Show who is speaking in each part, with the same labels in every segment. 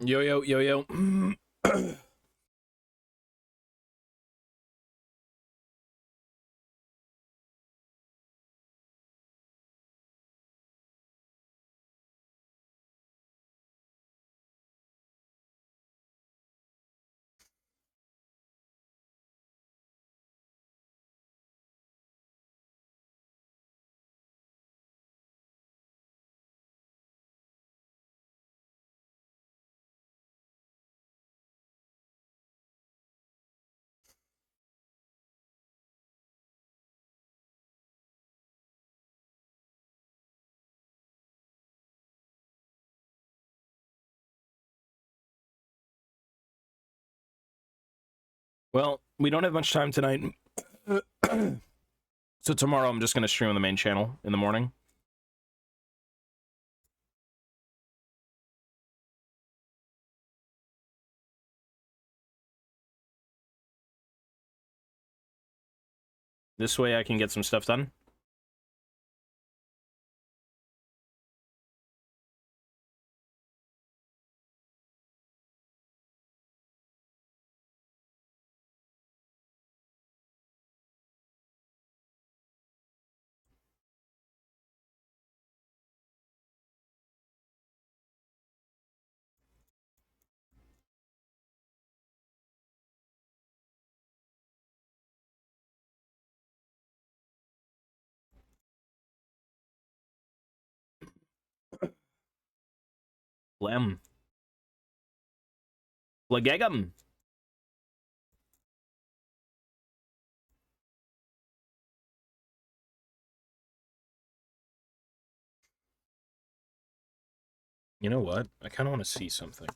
Speaker 1: Yo, yo, yo, yo. Well, we don't have much time tonight. So tomorrow I'm just going to stream on the main channel in the morning. This way I can get some stuff done. Lem. Legegum. You know what? I kind of want to see something.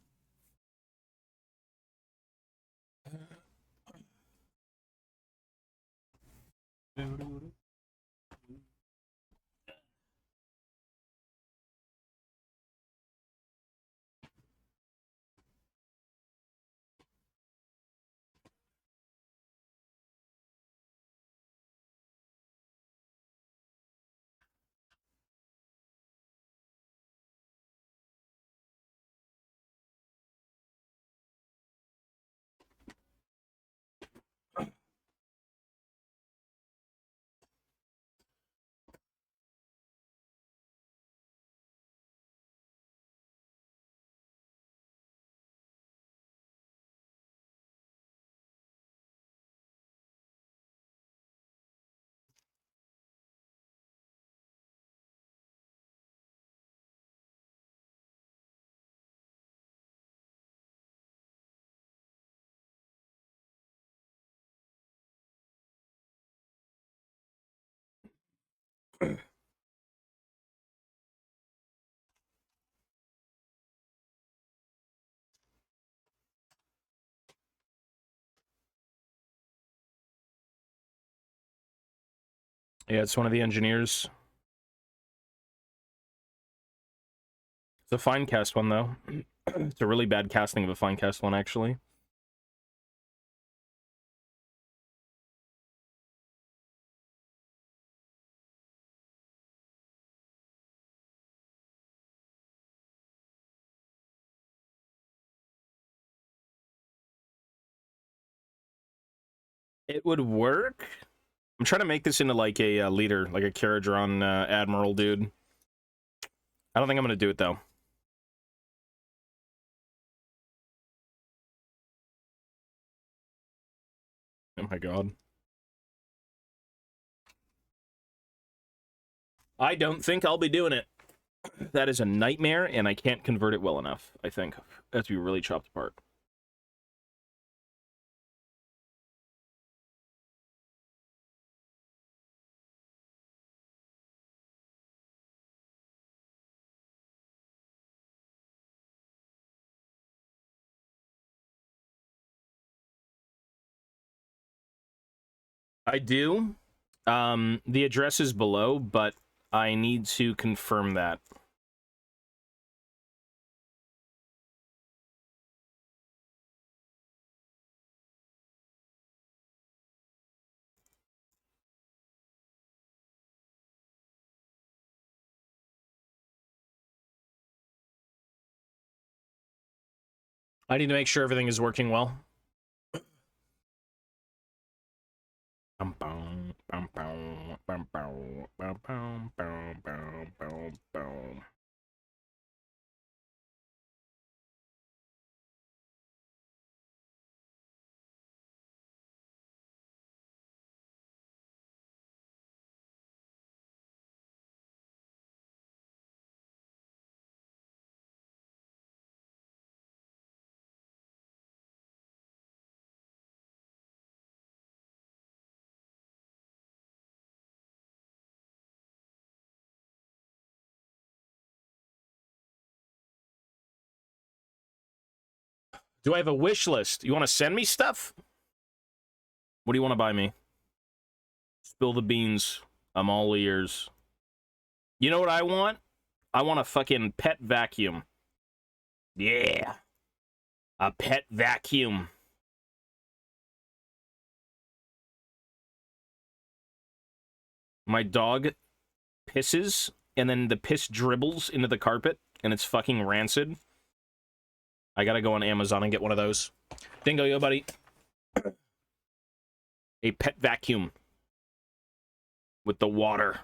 Speaker 1: Yeah, it's one of the engineers. It's a fine cast one, though. It's a really bad casting of a fine cast one, actually. It would work. I'm trying to make this into like a leader, like a Kara-Drawn Admiral dude. I don't think I'm going to do it, though. Oh my god. I don't think I'll be doing it. That is a nightmare, and I can't convert it well enough, I think. It has to be really chopped apart. I do. The address is below, but I need to confirm that. I need to make sure everything is working well. Do I have a wish list? You want to send me stuff? What do you want to buy me? Spill the beans. I'm all ears. You know what I want? I want a fucking pet vacuum. Yeah. A pet vacuum. My dog pisses, and then the piss dribbles into the carpet, and it's fucking rancid. I gotta go on Amazon and get one of those. Dingo, yo, buddy. A pet vacuum. With the water.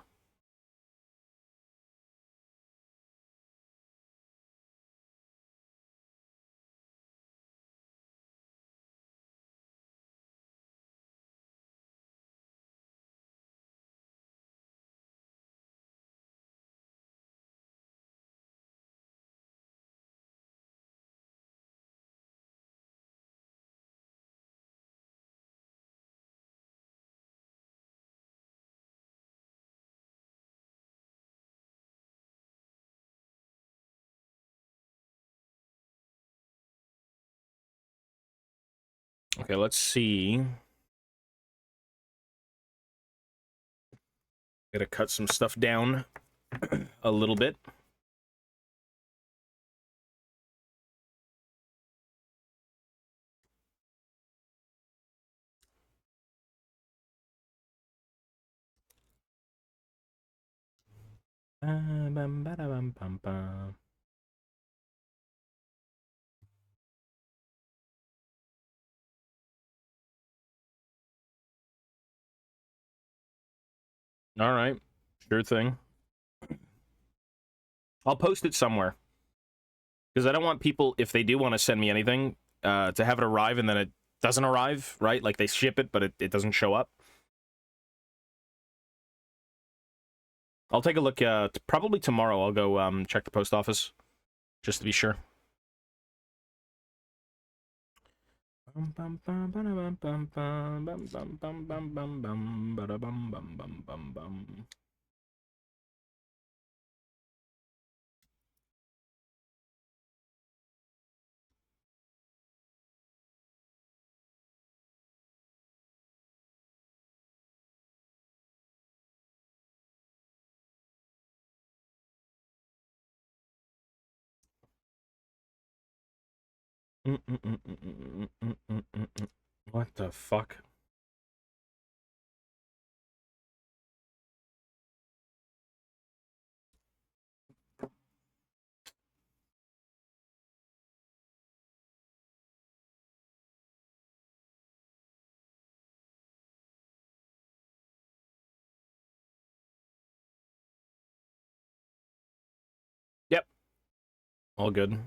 Speaker 1: Okay, let's see. Gotta cut some stuff down a little bit. All right, sure thing. I'll post it somewhere. Because I don't want people, if they do want to send me anything, to have it arrive and then it doesn't arrive, right? Like they ship it, but it doesn't show up. I'll take a look, probably tomorrow I'll go check the post office, just to be sure. What the fuck? Yep. All good.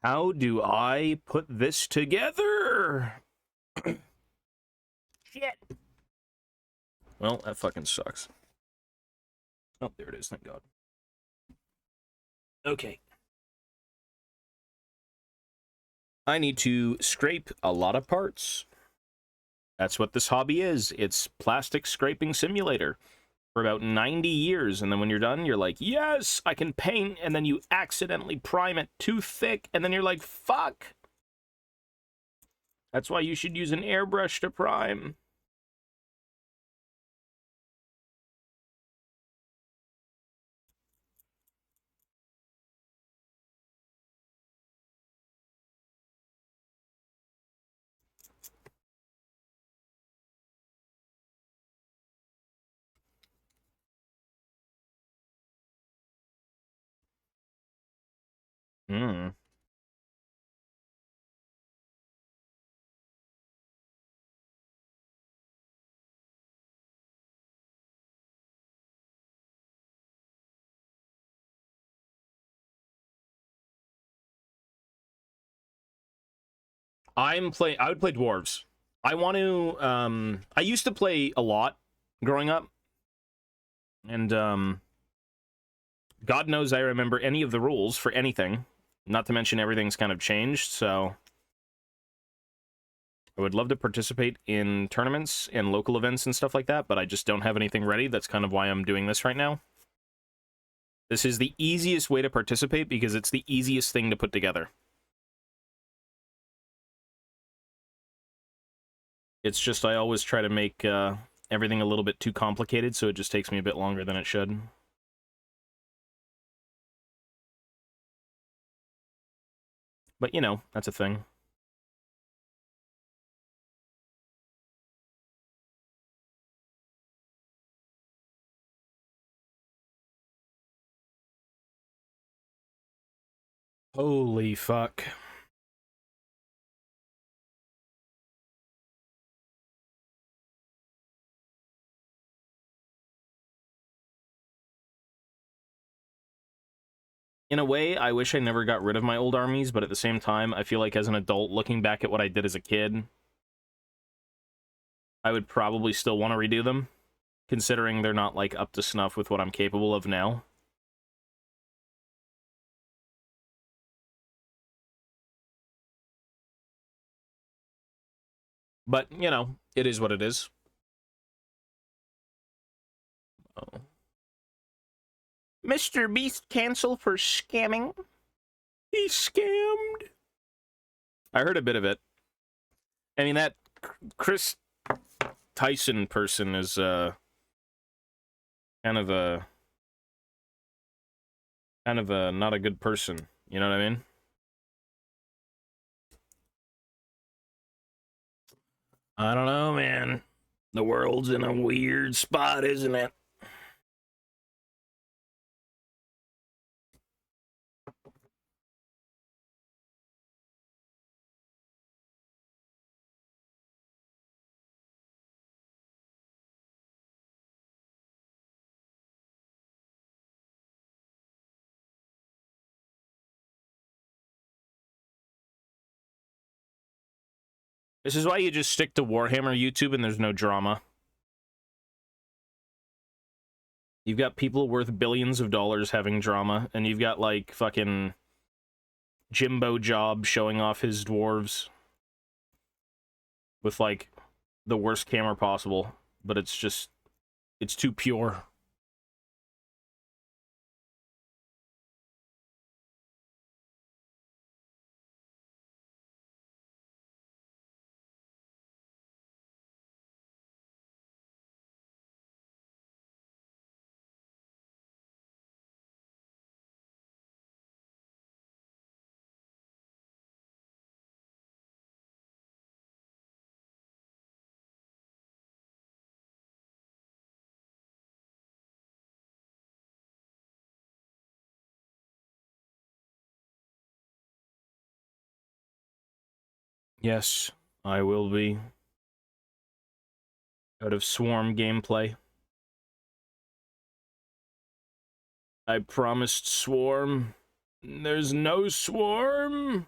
Speaker 1: How do I put this together? Shit. Well, that fucking sucks. Oh, there it is, thank God. Okay. I need to scrape a lot of parts. That's what this hobby is. It's plastic scraping simulator for about 90 years. And then when you're done, you're like, yes, I can paint. And then you accidentally prime it too thick. And then you're like, fuck, That's why you should use an airbrush to prime. Hmm. I would play dwarves. I want to, I used to play a lot growing up. And, God knows I remember any of the rules for anything. Not to mention everything's kind of changed, so... I would love to participate in tournaments and local events and stuff like that, but I just don't have anything ready. That's kind of why I'm doing this right now. This is the easiest way to participate because it's the easiest thing to put together. It's just I always try to make everything a little bit too complicated, so it just takes me a bit longer than it should. But, you know, that's a thing. Holy fuck. In a way, I wish I never got rid of my old armies, but at the same time, I feel like as an adult, looking back at what I did as a kid, I would probably still want to redo them, considering they're not, like, up to snuff with what I'm capable of now. But, you know, it is what it is. Oh. Mr. Beast cancel for scamming. He scammed. I heard a bit of it. I mean, that Chris Tyson person is, kind of a not a good person. You know what I mean? I don't know, man. The world's in a weird spot, isn't it? This is why you just stick to Warhammer YouTube and there's no drama. You've got people worth billions of dollars having drama, and you've got, like, fucking Jimbo Job showing off his dwarves with, like, the worst camera possible, but it's just, it's too pure. Yes, I will be. Out of Swarm gameplay. I promised Swarm. There's no Swarm.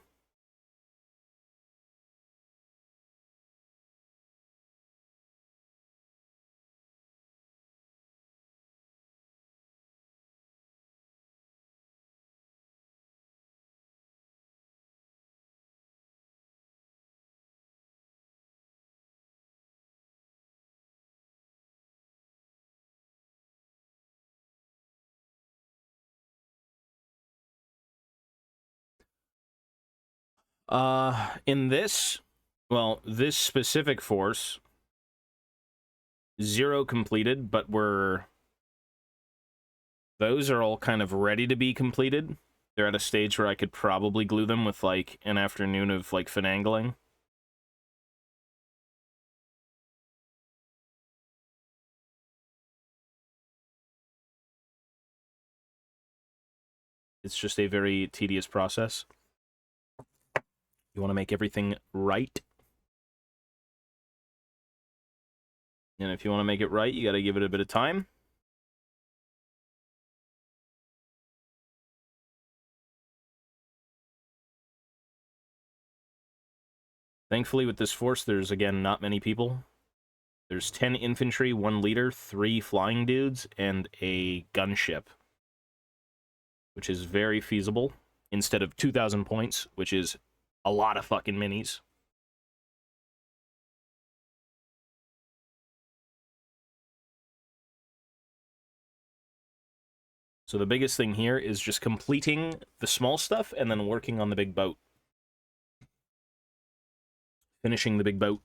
Speaker 1: In this, Well, this specific force, 0 completed, but those are all kind of ready to be completed. They're at a stage where I could probably glue them with, like, an afternoon of, like, finagling. It's just a very tedious process. You want to make everything right. And if you want to make it right, you got to give it a bit of time. Thankfully, with this force, there's, again, not many people. There's 10 infantry, 1 leader, 3 flying dudes, and a gunship, which is very feasible, instead of 2,000 points, which is a lot of fucking minis. So the biggest thing here is just completing the small stuff and then working on the big boat. Finishing the big boat.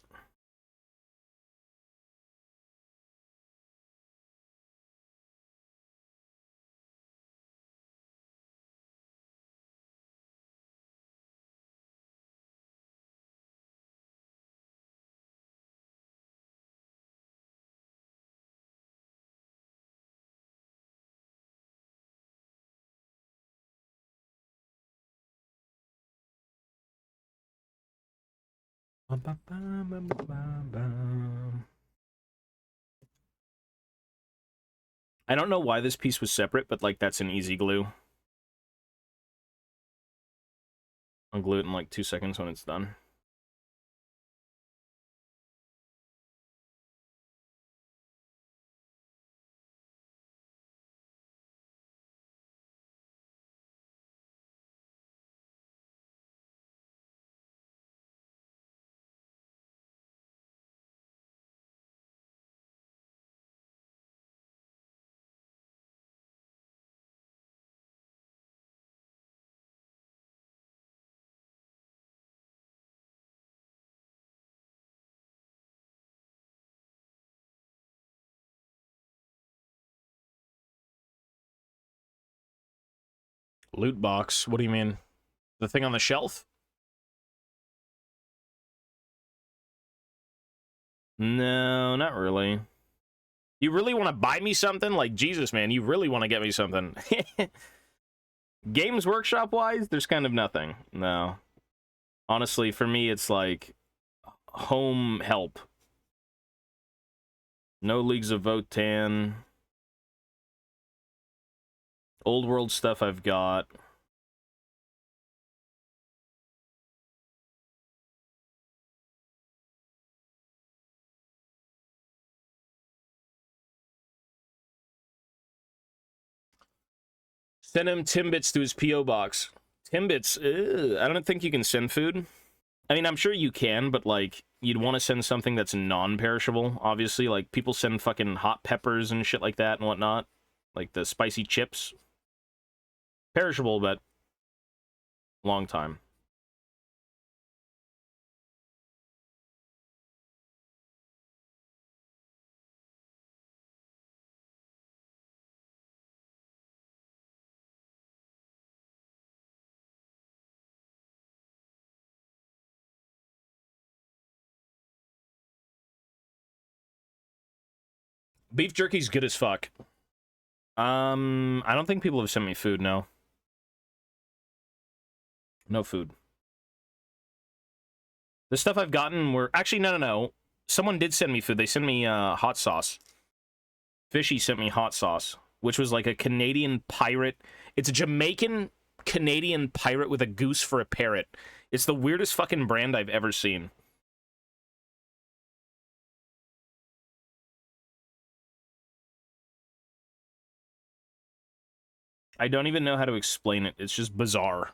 Speaker 1: I don't know why this piece was separate, but, like, that's an easy glue. I'll glue it in, like, 2 seconds when it's done. Loot box? What do you mean? The thing on the shelf? No, not really. You really want to buy me something? Like, Jesus, man, you really want to get me something. Games Workshop-wise, there's kind of nothing. No. Honestly, for me, it's like home help. No Leagues of Votan. Old World stuff I've got. Send him Timbits to his P.O. box. Timbits, I don't think you can send food. I mean, I'm sure you can, but, like, you'd want to send something that's non-perishable, obviously. Like, people send fucking hot peppers and shit like that and whatnot. Like, the spicy chips. Perishable, but long time. Beef jerky's good as fuck. I don't think people have sent me food, no. No food. The stuff I've gotten were... Actually, no. Someone did send me food. They sent me hot sauce. Fishy sent me hot sauce, which was like a Canadian pirate. It's a Jamaican Canadian pirate with a goose for a parrot. It's the weirdest fucking brand I've ever seen. I don't even know how to explain it. It's just bizarre.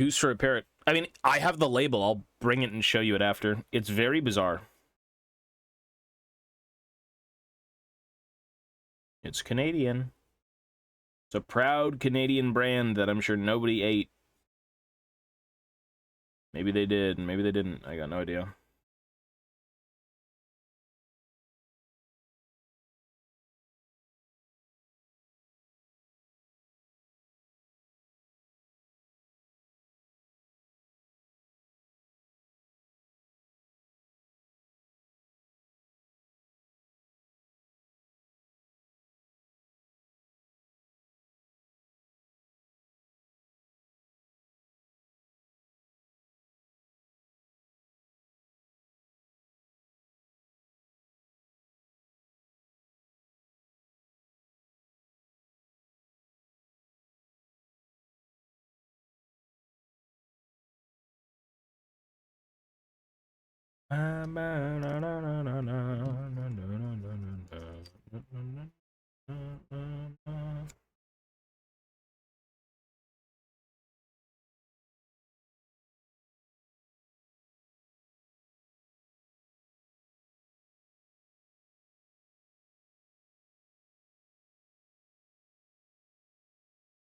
Speaker 1: Goose for a parrot. I mean, I have the label. I'll bring it and show you it after. It's very bizarre. It's Canadian. It's a proud Canadian brand that I'm sure nobody ate. Maybe they did, maybe they didn't. I got no idea.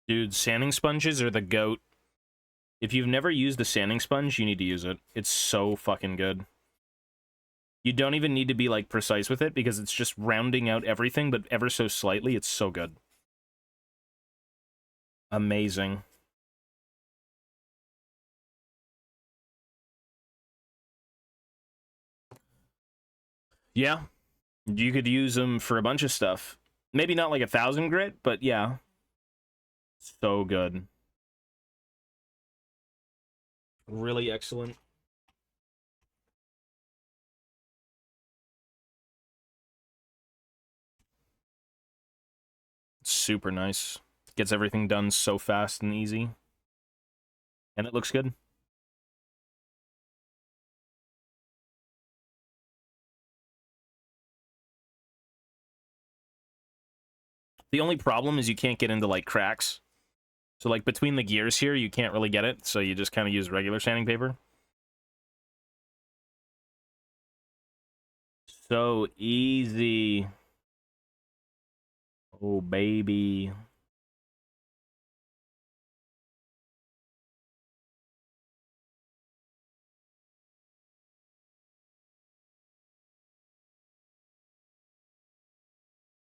Speaker 1: Dude, sanding sponges are the goat. If you've never used a sanding sponge, you need to use it. It's so fucking good. You don't even need to be, like, precise with it, because it's just rounding out everything, but ever so slightly. It's so good. Amazing. Yeah. You could use them for a bunch of stuff. Maybe not like 1,000 grit, but yeah. So good. Really excellent. Super nice. Gets everything done so fast and easy. And it looks good. The only problem is you can't get into, like, cracks. So, like, between the gears here, you can't really get it, so you just kind of use regular sanding paper. So easy. Oh, baby.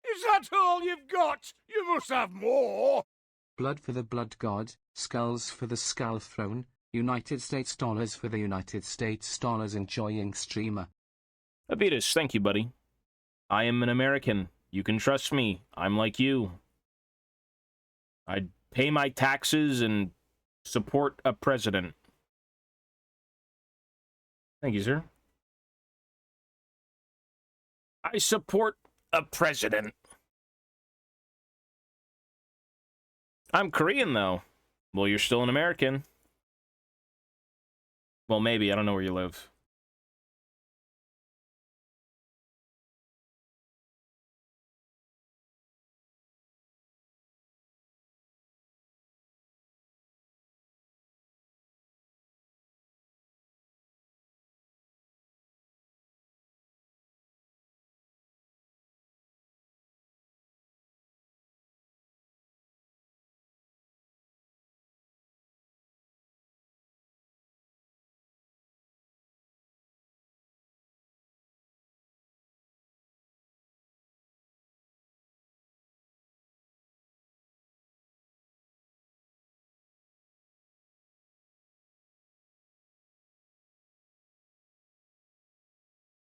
Speaker 2: Is that all you've got? You must have more.
Speaker 3: Blood for the blood god, skulls for the skull throne, United States dollars for the United States dollars enjoying streamer.
Speaker 1: Avitas, thank you, buddy. I am an American. You can trust me. I'm like you. I pay my taxes and support a president. Thank you, sir. I support a president. I'm Korean, though. Well, you're still an American. Well, maybe. I don't know where you live.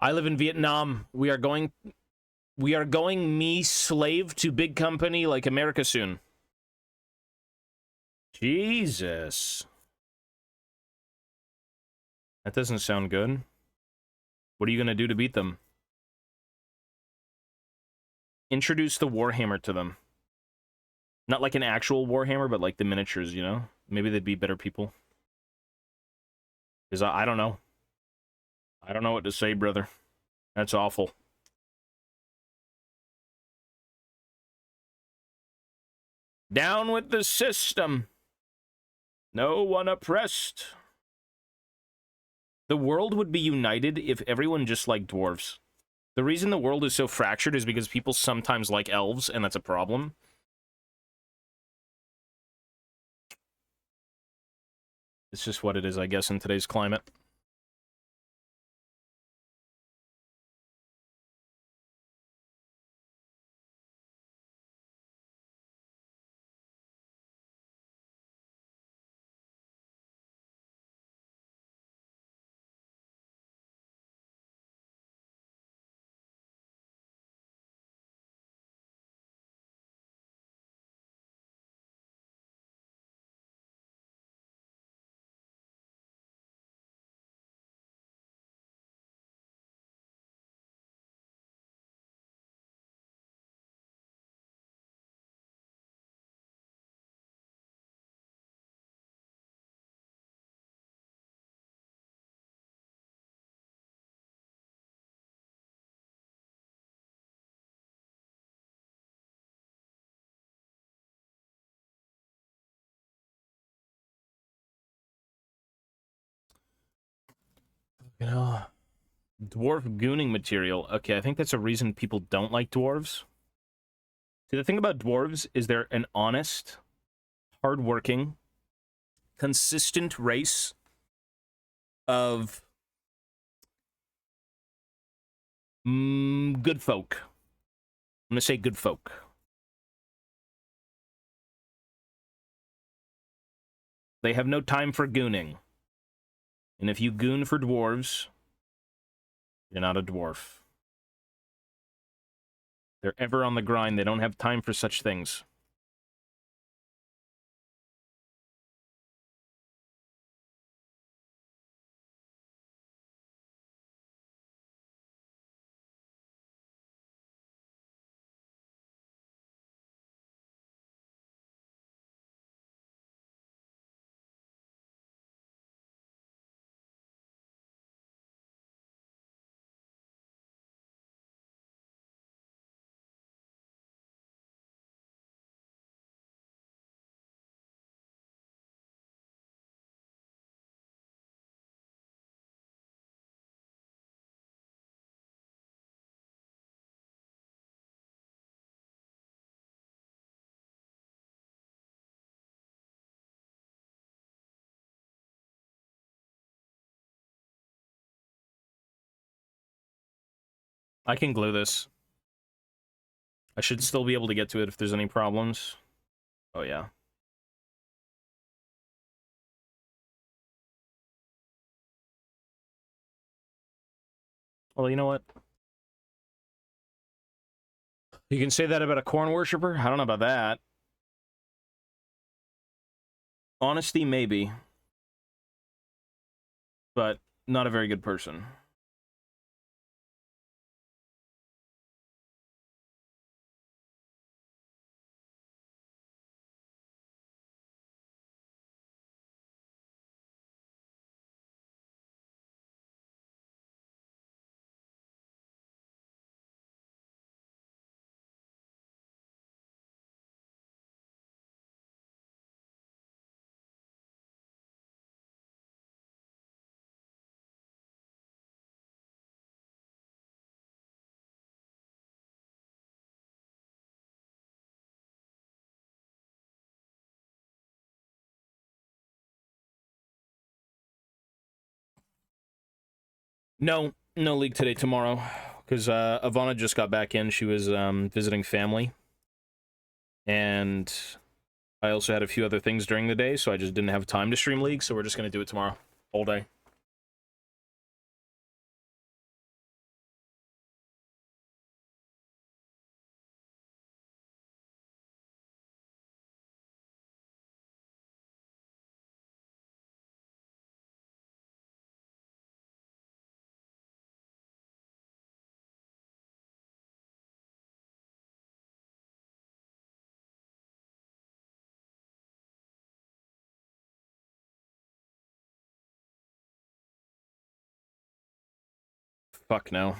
Speaker 1: I live in Vietnam. We are going me slave to big company like America soon. Jesus. That doesn't sound good. What are you going to do to beat them? Introduce the Warhammer to them. Not like an actual Warhammer, but like the miniatures, you know? Maybe they'd be better people. Because I don't know. I don't know what to say, brother. That's awful. Down with the system. No one oppressed. The world would be united if everyone just liked dwarves. The reason the world is so fractured is because people sometimes like elves, and that's a problem. It's just what it is, I guess, in today's climate. You know, dwarf gooning material. Okay, I think that's a reason people don't like dwarves. See, the thing about dwarves is they're an honest, hardworking, consistent race of good folk. I'm gonna say good folk. They have no time for gooning. And if you goon for dwarves, you're not a dwarf. They're ever on the grind. They don't have time for such things. I can glue this. I should still be able to get to it if there's any problems. Oh, yeah. Well, you know what? You can say that about a corn worshiper? I don't know about that. Honesty, maybe. But not a very good person. No, no league today, tomorrow. Because Ivana just got back in. She was visiting family. And I also had a few other things during the day, so I just didn't have time to stream League, so we're just going to do it tomorrow. All day. Fuck no.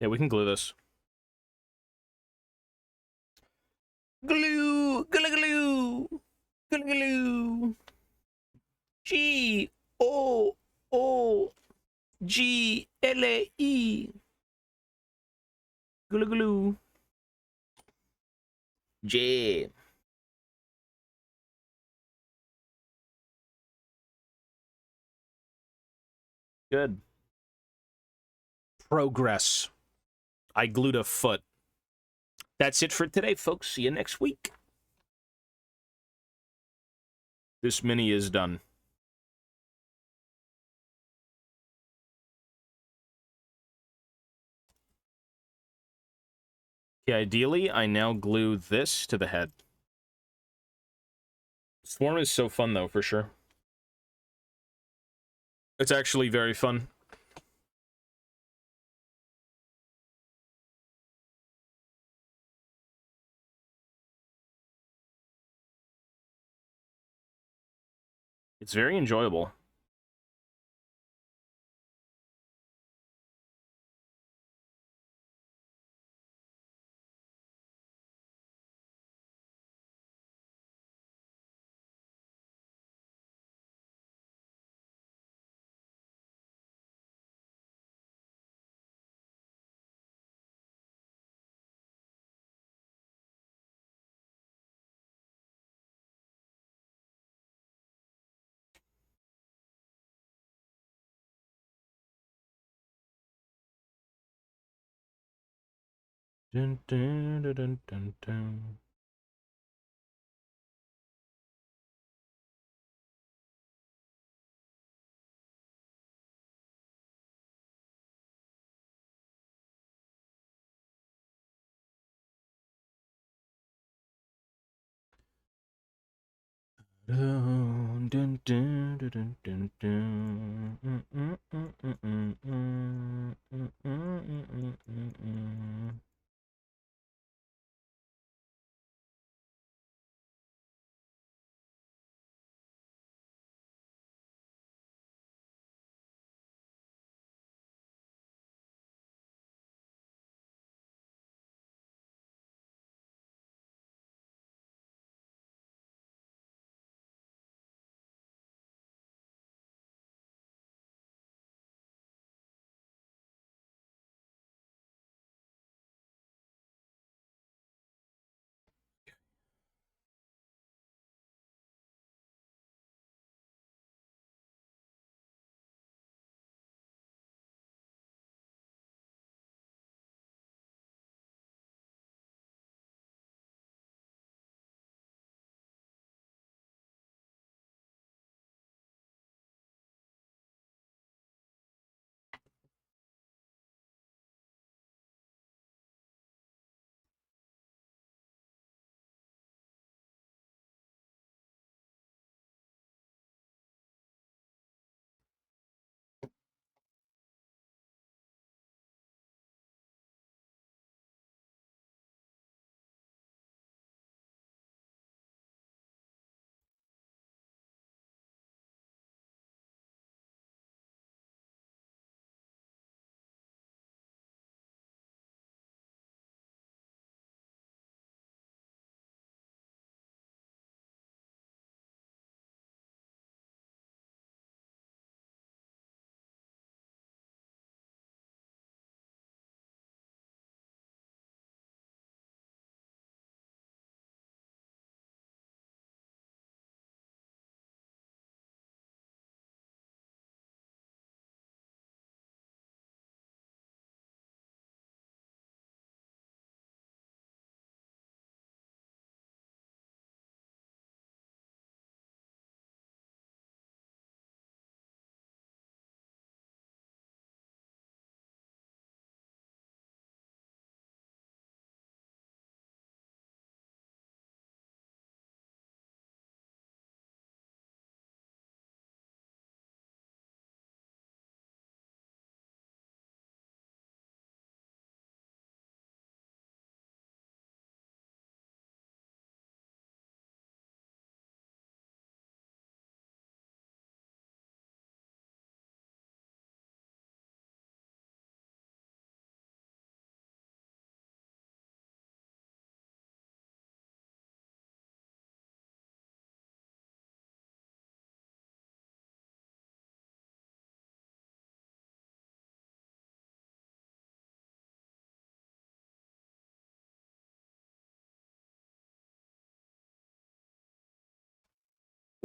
Speaker 1: Yeah, we can glue this. Glue, glue, glue, glue, glue. G-O-O-G-L-E. Glue, glue. J. Good. Progress. I glued a foot. That's it for today, folks. See you next week. This mini is done. Okay, ideally, I now glue this to the head. Swarm is so fun, though, for sure. It's actually very fun. It's very enjoyable. Dun, dun, dun, dun, dun, dun. Dun, dun, dun, dun, dun, dun. Mm, mm, mm, mm, mm, mm, mm, mm, mm, mm.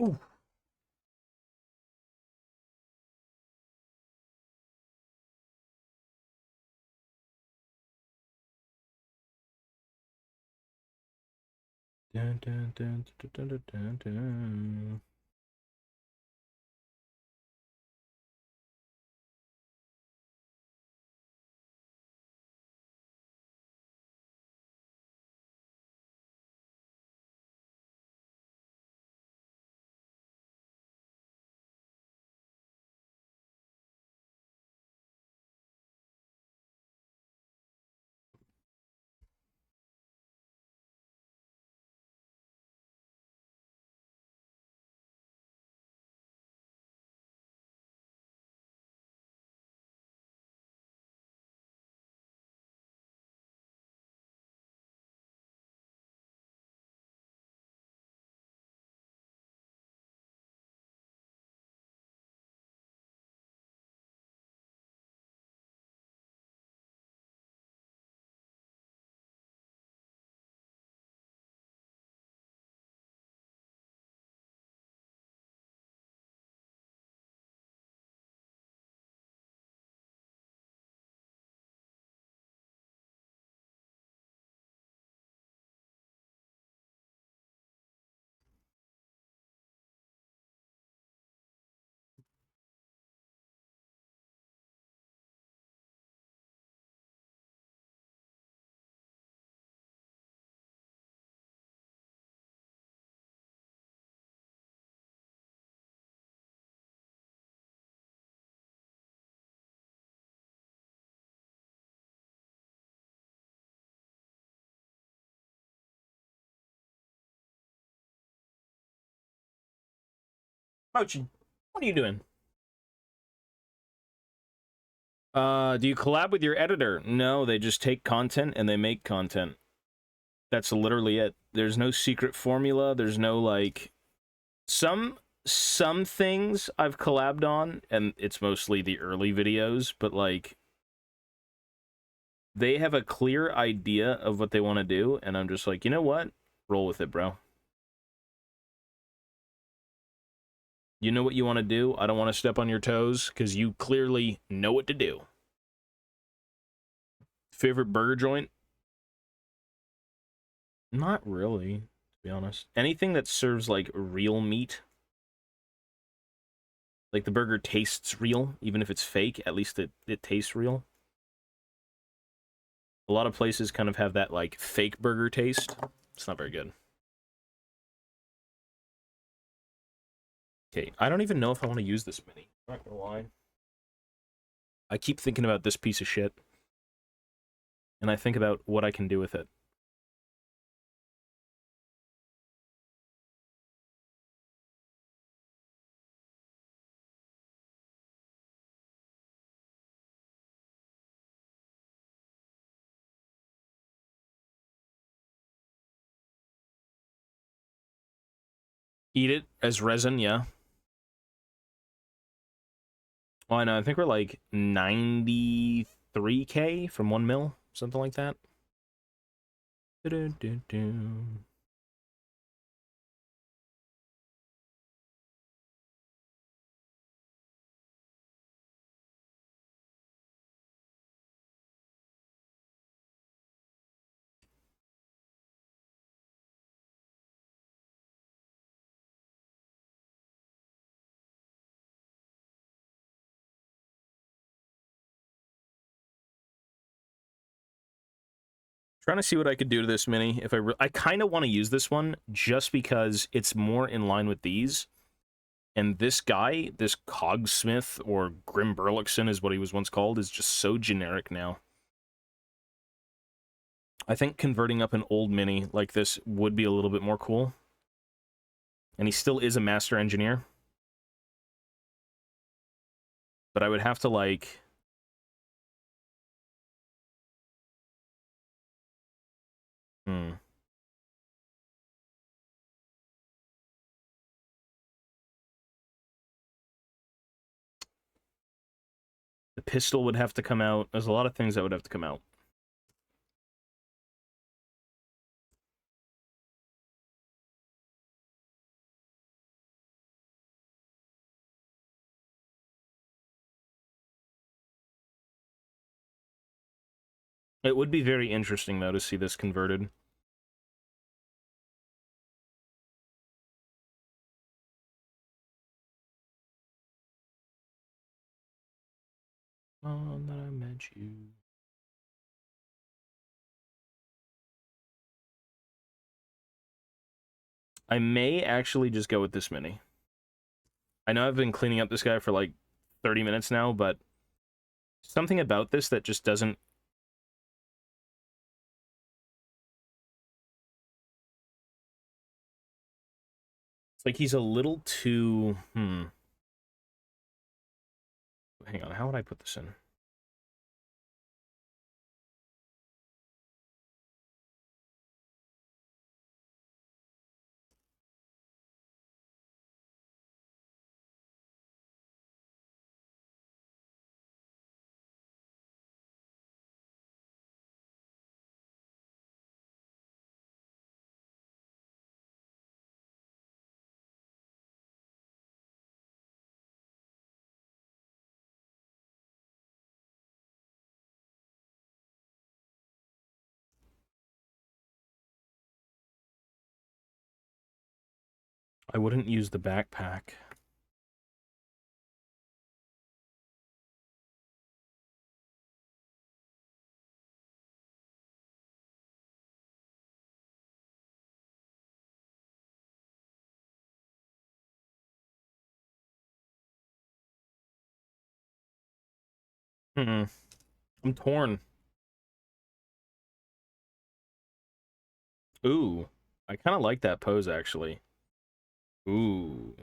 Speaker 1: Ooh. Dun, dun, dun, dun, dun, dun, dun, dun. Mochi, what are you doing? Do you collab with your editor? No, they just take content and they make content. That's literally it. There's no secret formula. There's no, like... Some things I've collabed on, and it's mostly the early videos, but, like... They have a clear idea of what they want to do, and I'm just like, you know what? Roll with it, bro. You know what you want to do? I don't want to step on your toes, because you clearly know what to do. Favorite burger joint? Not really, to be honest. Anything that serves, like, real meat. Like, the burger tastes real, even if it's fake, at least it tastes real. A lot of places kind of have that, like, fake burger taste. It's not very good. Okay, I don't even know if I want to use this mini. I'm not gonna lie. I keep thinking about this piece of shit. And I think about what I can do with it. Eat it as resin, yeah. Well, I know, I think we're like 93K from 1 mil, something like that. Do-do-do-do. Trying to see what I could do to this mini. If I kind of want to use this one just because it's more in line with these. And this guy, this Cogsmith, or Grim Burlickson is what he was once called, is just so generic now. I think converting up an old mini like this would be a little bit more cool. And he still is a master engineer. But I would have to, like... The pistol would have to come out. There's a lot of things that would have to come out. It would be very interesting, though, to see this converted. On that I met you. I may actually just go with this mini. I know I've been cleaning up this guy for like 30 minutes now, but something about this that just doesn't... It's like he's a little too... Hang on, how would I put this in? I wouldn't use the backpack. I'm torn. Ooh, I kind of like that pose, actually. Ooh.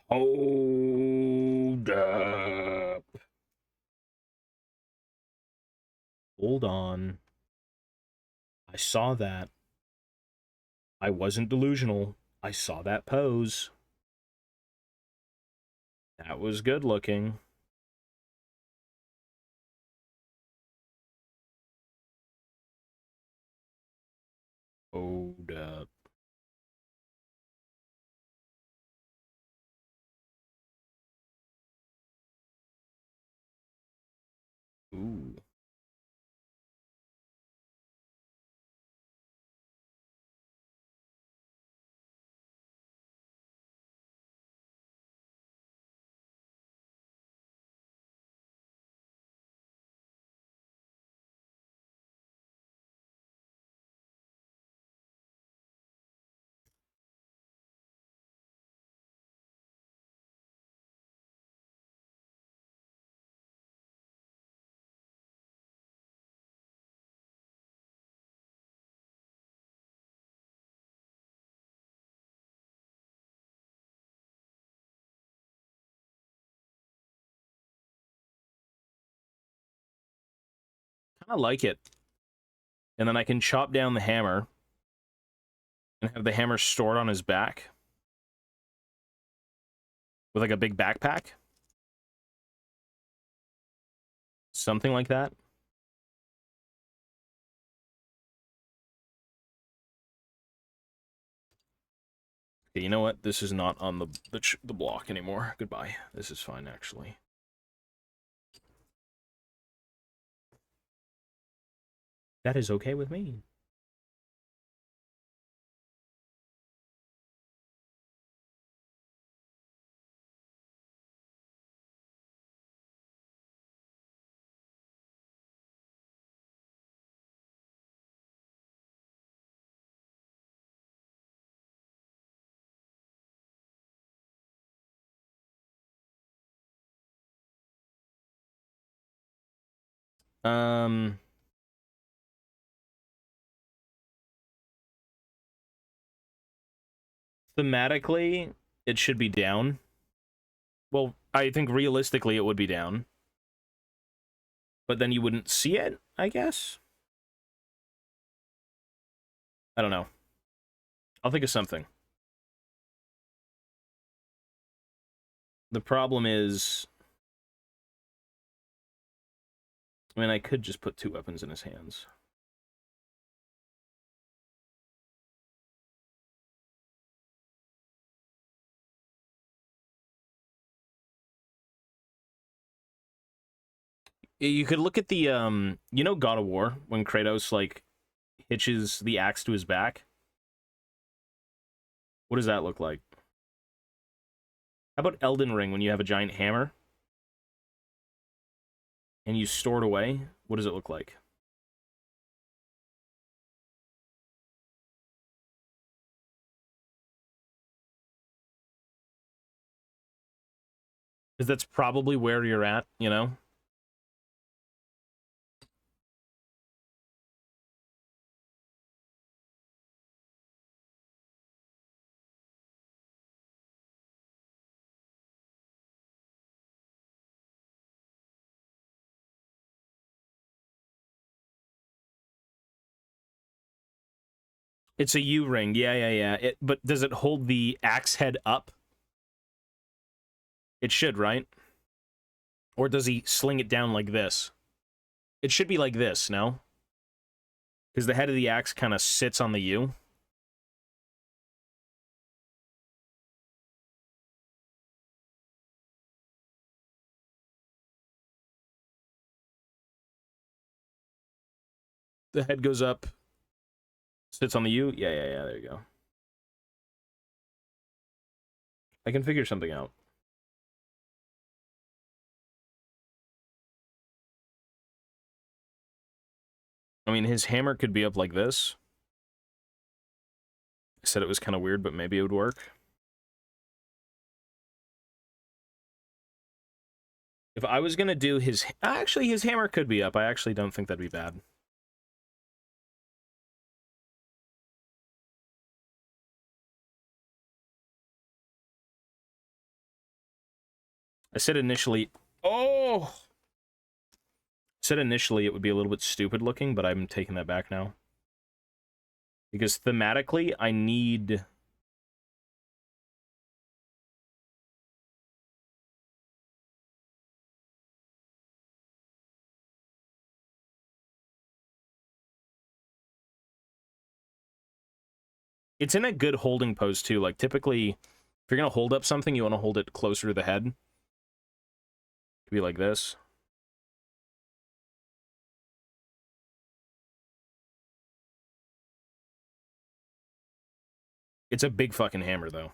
Speaker 1: Hold up. Hold on. I saw that. I wasn't delusional. I saw that pose. That was good looking. Hold up. Ooh. Kind of like it. And then I can chop down the hammer and have the hammer stored on his back with like a big backpack. Something like that. Okay, you know what? This is not on the block anymore. Goodbye. This is fine, actually. That is okay with me. Um, Thematically, it should be down. Well, I think realistically it would be down. But then you wouldn't see it, I guess? I don't know. I'll think of something. The problem is... I mean, I could just put 2 weapons in his hands. You could look at the, you know God of War, when Kratos, like, hitches the axe to his back? What does that look like? How about Elden Ring, when you have a giant hammer? And you store it away? What does it look like? Because that's probably where you're at, you know? It's a U ring. Yeah, yeah, yeah. But does it hold the axe head up? It should, right? Or does he sling it down like this? It should be like this, no? Because the head of the axe kind of sits on the U. The head goes up, sits on the U. Yeah, yeah, yeah, there you go. I can figure something out. I mean, his hammer could be up like this. I said it was kind of weird, but maybe it would work. If I was going to do his... Actually, his hammer could be up. I actually don't think that'd be bad. I said initially... Oh! I said initially it would be a little bit stupid looking, but I'm taking that back now. Because thematically, I need... It's in a good holding pose, too. Like, typically, if you're going to hold up something, you want to hold it closer to the head. It could be like this. It's a big fucking hammer, though.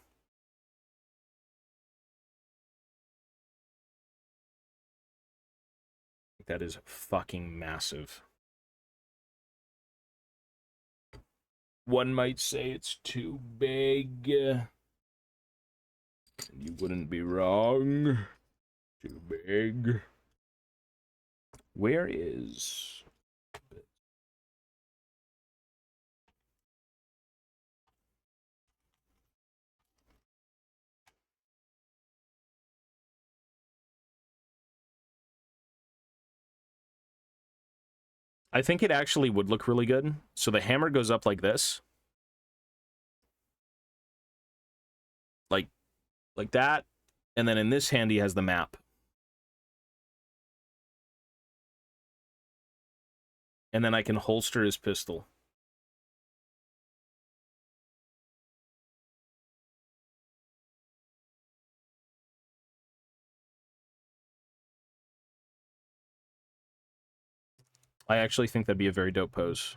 Speaker 1: That is fucking massive. One might say it's too big. You wouldn't be wrong. Too big. Where is... I think it actually would look really good. So the hammer goes up like this. Like that. And then in this hand, he has the map. And then I can holster his pistol. I actually think that'd be a very dope pose.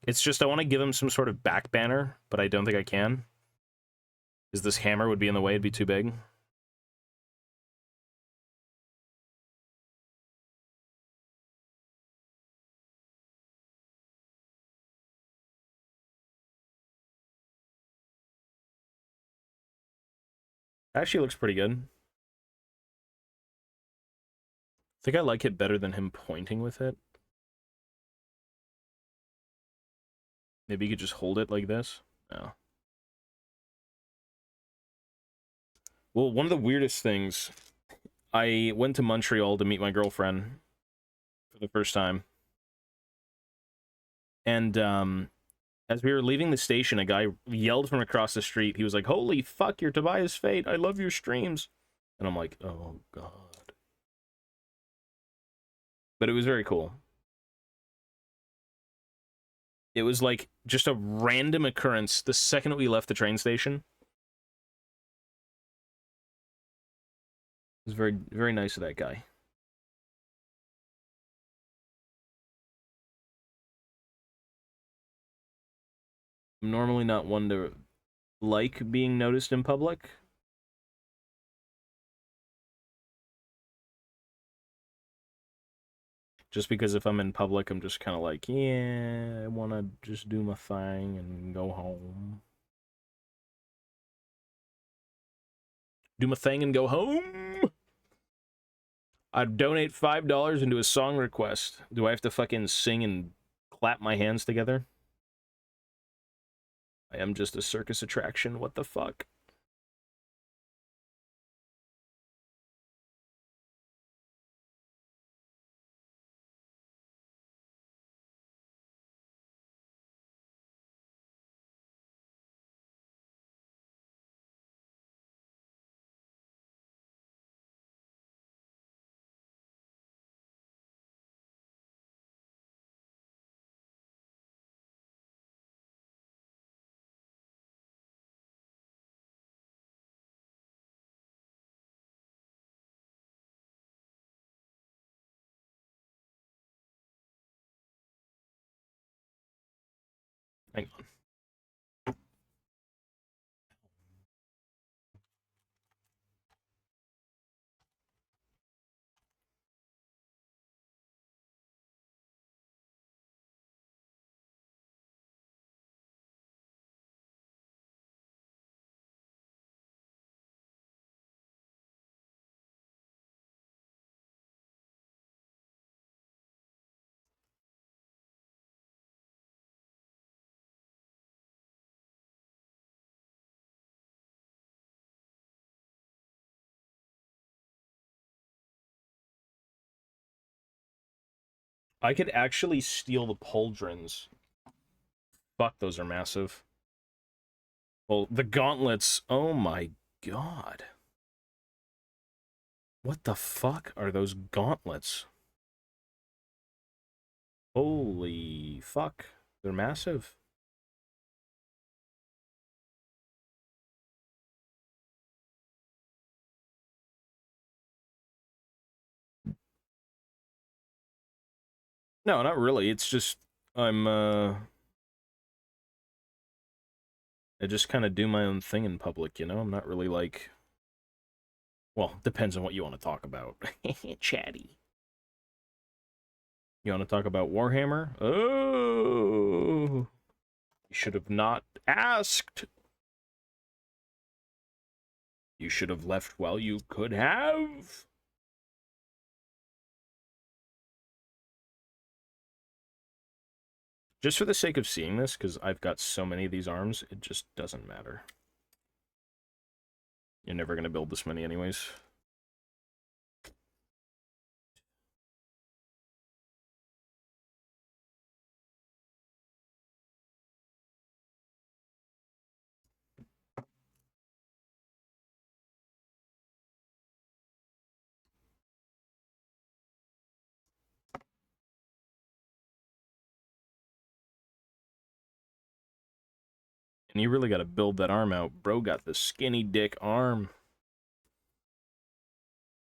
Speaker 1: It's just I want to give him some sort of back banner, but I don't think I can. Because this hammer would be in the way, it'd be too big. Actually looks pretty good. I think I like it better than him pointing with it. Maybe you could just hold it like this. No. Well, one of the weirdest things, I went to Montreal to meet my girlfriend for the first time. And as we were leaving the station, a guy yelled from across the street. He was like, "Holy fuck, you're Tobias Fate. I love your streams." And I'm like, oh, God. But it was very cool. It was like just a random occurrence the second we left the train station. It was very, very nice of that guy. I'm normally not one to like being noticed in public. Just because if I'm in public, I'm just kind of like, yeah, I want to just do my thing and go home. Do my thing and go home? I'd donate $5 into a song request. Do I have to fucking sing and clap my hands together? I am just a circus attraction. What the fuck? Hang on. I could actually steal the pauldrons. Fuck, those are massive. Well, the gauntlets. Oh my god. What the fuck are those gauntlets? Holy fuck. They're massive. No, not really. It's just I just kind of do my own thing in public, you know? I'm not really like, well, depends on what you want to talk about. Chatty. You want to talk about Warhammer? Oh, you should have not asked. You should have left while you could have. Just for the sake of seeing this, because I've got so many of these arms, it just doesn't matter. You're never going to build this many anyways. And you really got to build that arm out. Bro got the skinny dick arm.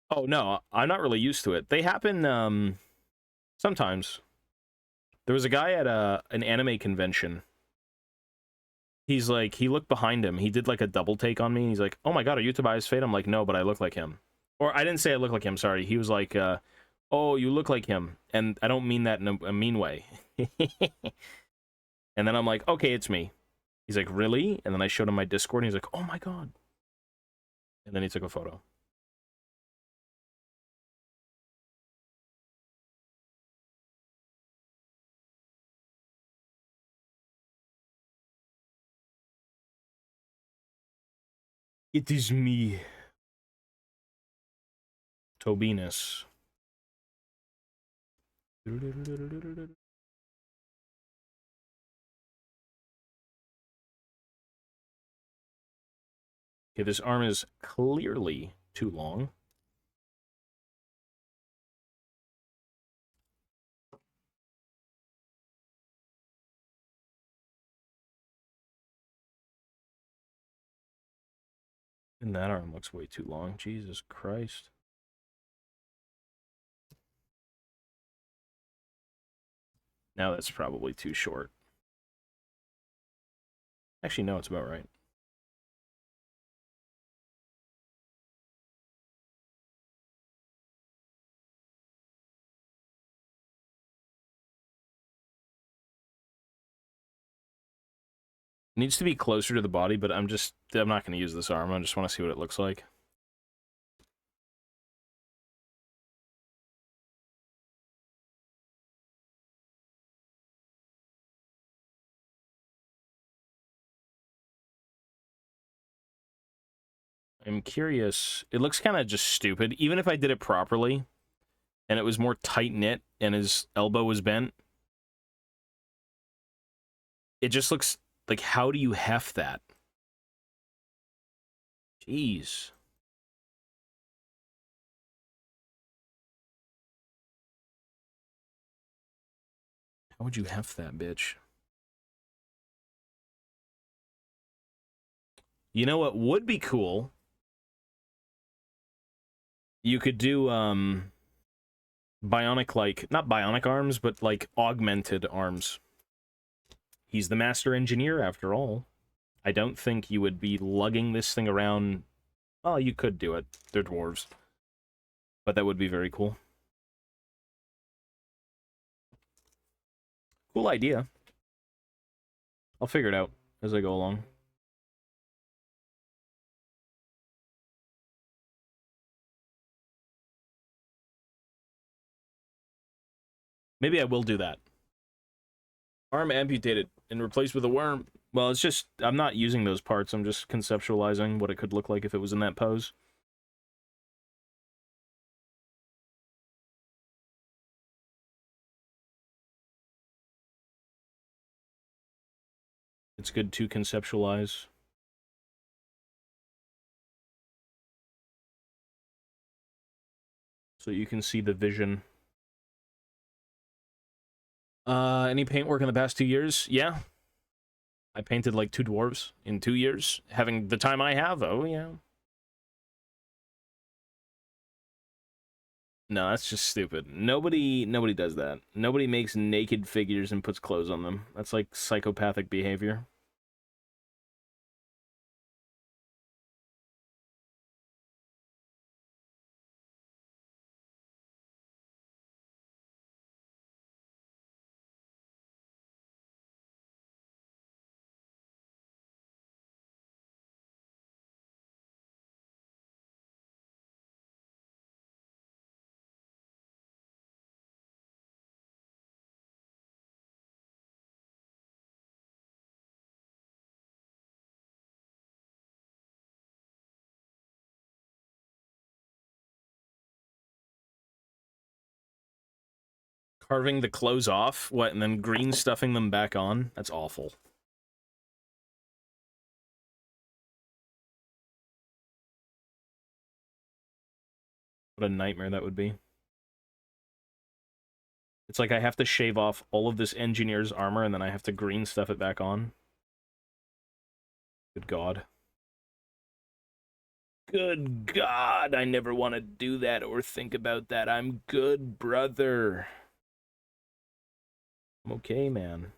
Speaker 1: Oh, no, I'm not really used to it. They happen, sometimes. There was a guy at an anime convention. He's like, he looked behind him. He did like a double take on me. He's like, oh my god, are you Tobias Fate? I'm like, no, but I look like him. Or I didn't say I look like him, sorry. He was like, oh, you look like him. And I don't mean that in a mean way. And then I'm like, okay, it's me. He's like, really? And then I showed him my Discord, and he's like, oh my god. And then he took a photo. It is me. Tobinus. Okay, this arm is clearly too long. And that arm looks way too long. Jesus Christ. Now that's probably too short. Actually, no, it's about right. Needs to be closer to the body, but I'm not going to use this arm. I just want to see what it looks like. I'm curious. It looks kind of just stupid. Even if I did it properly, and it was more tight-knit, and his elbow was bent, it just looks like, how do you heft that? Jeez. How would you heft that, bitch? You know what would be cool? You could do, bionic, like, not bionic arms, but, like, augmented arms. He's the master engineer, after all. I don't think you would be lugging this thing around. Well, you could do it. They're dwarves. But that would be very cool. Cool idea. I'll figure it out as I go along. Maybe I will do that. Arm amputated and replaced with a worm. Well, it's just, I'm not using those parts. I'm just conceptualizing what it could look like if it was in that pose. It's good to conceptualize. So you can see the vision. Any paintwork in the past 2 years? Yeah. I painted like 2 dwarves in 2 years. Having the time I have, oh yeah. No, that's just stupid. Nobody does that. Nobody makes naked figures and puts clothes on them. That's like psychopathic behavior. Carving the clothes off, what, and then green stuffing them back on? That's awful. What a nightmare that would be. It's like I have to shave off all of this engineer's armor and then I have to green stuff it back on. Good God. Good God, I never want to do that or think about that. I'm good, brother. I'm okay, man.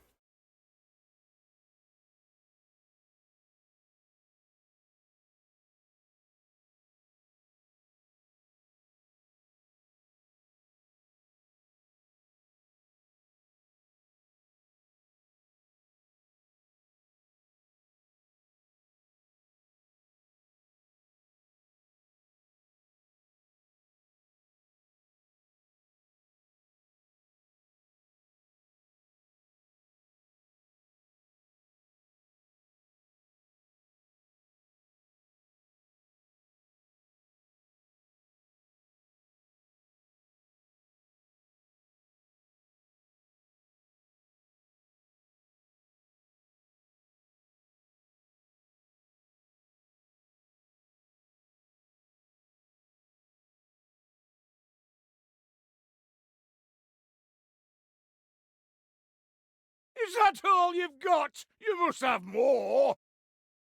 Speaker 2: Is that all you've got? You must have more.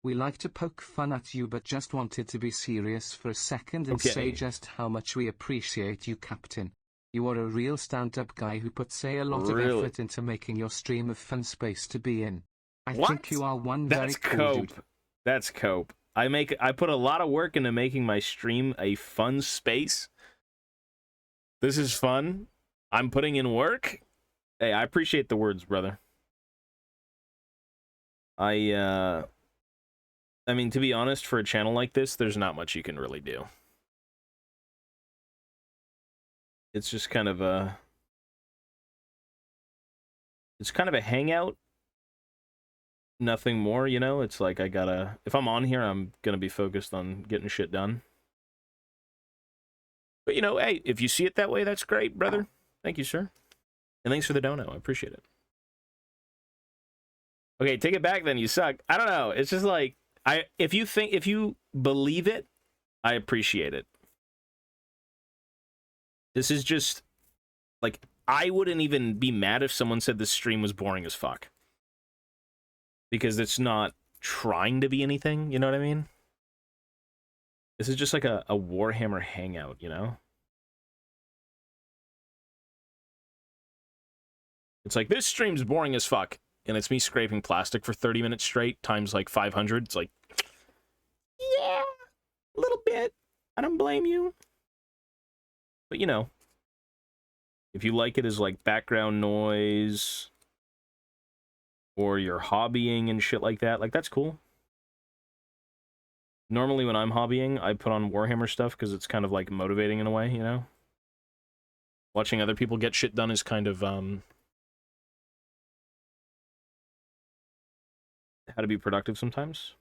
Speaker 3: We like to poke fun at you but just wanted to be serious for a second and
Speaker 1: Okay.
Speaker 3: say just how much we appreciate you, Captain. You are a real stand-up guy who puts a lot of
Speaker 1: Really?
Speaker 3: effort into making your stream a fun space to be in. I
Speaker 1: What?
Speaker 3: think you are one
Speaker 1: That's
Speaker 3: very cool
Speaker 1: cope.
Speaker 3: dude.
Speaker 1: That's cope. I put a lot of work into making my stream a fun space. This is fun. I'm putting in work. Hey, I appreciate the words, brother. I mean, to be honest, for a channel like this, there's not much you can really do. It's just kind of a... It's kind of a hangout. Nothing more, you know? It's like I gotta... If I'm on here, I'm gonna be focused on getting shit done. But, you know, hey, if you see it that way, that's great, brother. Thank you, sir. And thanks for the dono. I appreciate it. Okay, take it back then. You suck. I don't know. It's just like... If you believe it, I appreciate it. This is just... Like, I wouldn't even be mad if someone said this stream was boring as fuck. Because it's not trying to be anything, you know what I mean? This is just like a Warhammer hangout, you know? It's like, this stream's boring as fuck. And it's me scraping plastic for 30 minutes straight, times like 500. It's like, yeah, a little bit. I don't blame you. But, you know, if you like it as like background noise, or you're hobbying and shit like that, like, that's cool. Normally when I'm hobbying, I put on Warhammer stuff because it's kind of like motivating in a way, you know? Watching other people get shit done is kind of, how to be productive sometimes.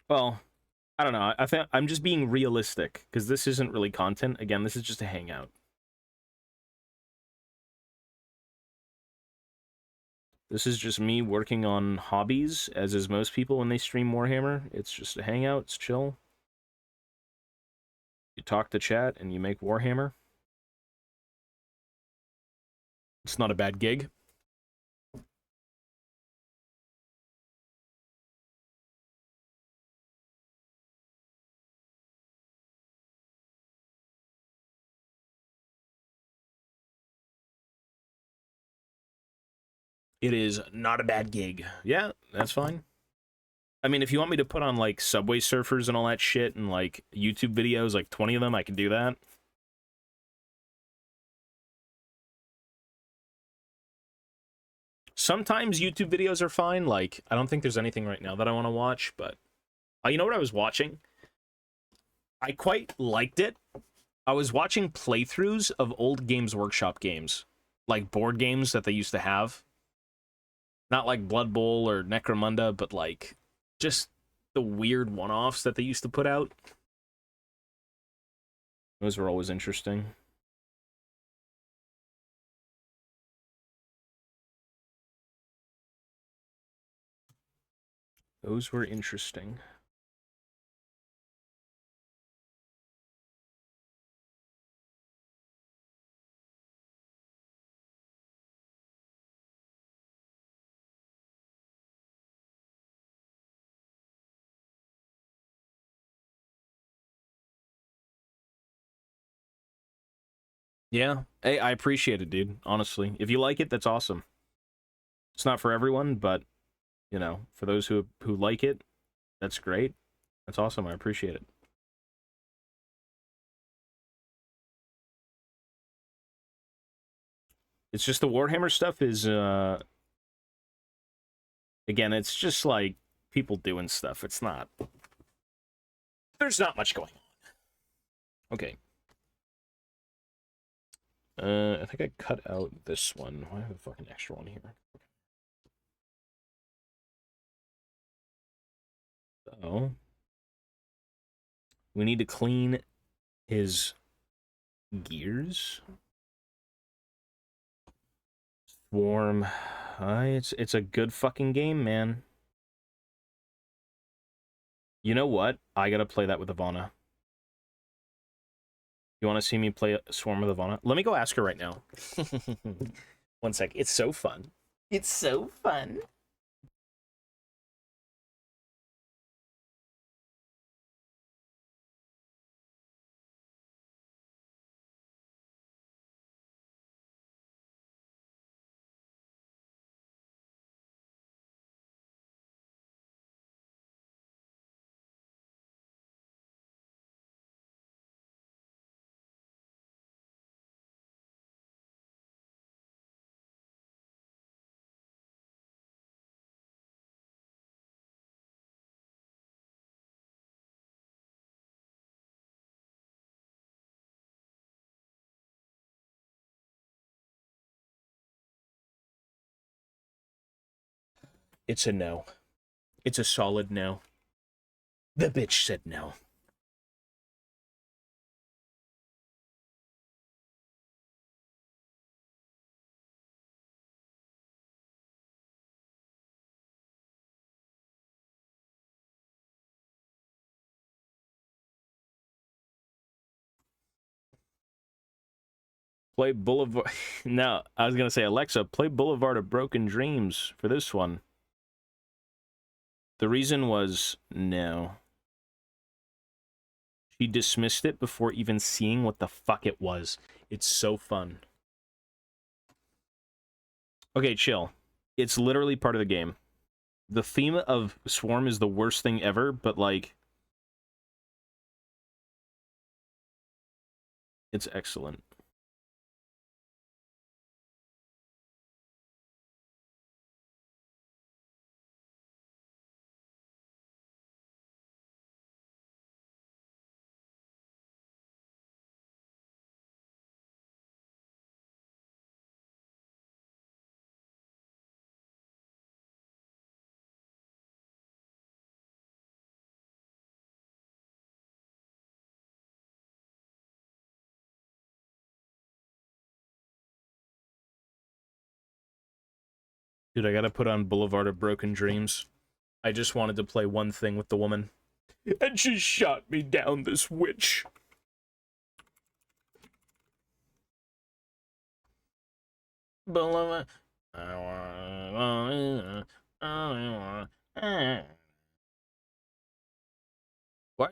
Speaker 1: Well, I don't know. I think I'm just being realistic because this isn't really content. Again, this is just a hangout. This is just me working on hobbies, as is most people when they stream Warhammer. It's just a hangout. It's chill. You talk to chat and you make Warhammer. It's not a bad gig. It is not a bad gig. Yeah, that's fine. I mean, if you want me to put on, like, Subway Surfers and all that shit and, like, YouTube videos, like 20 of them, I can do that. Sometimes YouTube videos are fine. Like, I don't think there's anything right now that I want to watch, but... you know what I was watching? I quite liked it. I was watching playthroughs of old Games Workshop games. Like, board games that they used to have. Not like Blood Bowl or Necromunda, but, like, just the weird one-offs that they used to put out. Those were always interesting. Those were interesting. Yeah. Hey, I appreciate it, dude. Honestly. If you like it, that's awesome. It's not for everyone, but, you know, for those who like it, that's great. That's awesome. I appreciate it. It's just the Warhammer stuff is, again, it's just like people doing stuff. It's not... There's not much going on. Okay. I think I cut out this one. Why do I have a fucking extra one here? So, we need to clean his gears. Swarm. It's a good fucking game, man. You know what? I gotta play that with Ivana. You want to see me play Swarm with Ivana? Let me go ask her right now. One sec. It's so fun. It's so fun. It's a no. It's a solid no. The bitch said no. Play Boulevard. No, I was going to say, Alexa, play Boulevard of Broken Dreams for this one. The reason was no. She dismissed it before even seeing what the fuck it was. It's so fun. Okay, chill. It's literally part of the game. The theme of Swarm is the worst thing ever, but, like, it's excellent. Dude, I gotta put on Boulevard of Broken Dreams. I just wanted to play one thing with the woman. And she shot me down, this witch. Boulevard. Why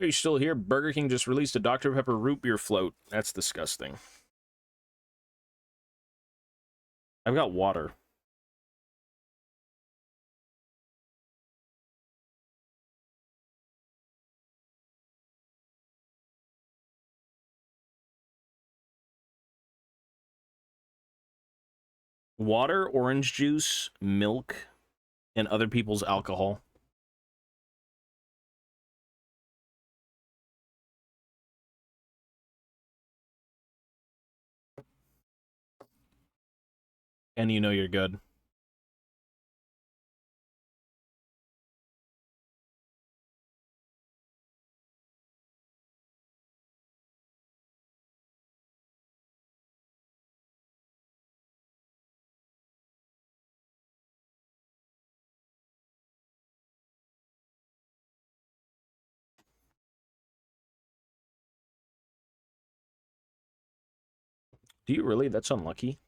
Speaker 1: are you still here? Burger King just released a Dr. Pepper root beer float. That's disgusting. I've got water. Water, orange juice, milk, and other people's alcohol. And you know you're good. Do you really? That's unlucky.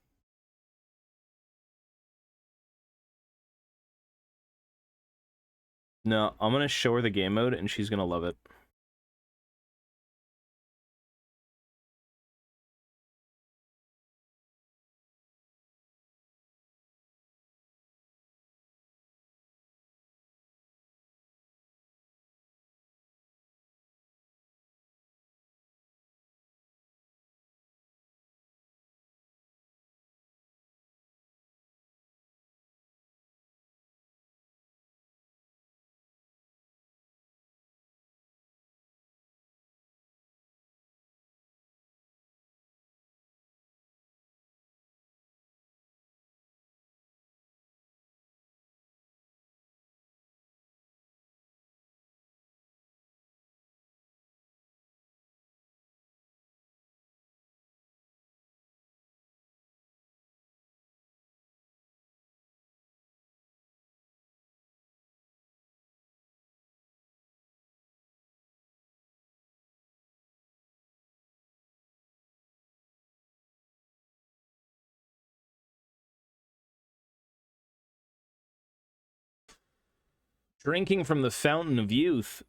Speaker 1: No, I'm gonna show her the game mode and she's gonna love it. Drinking from the fountain of youth.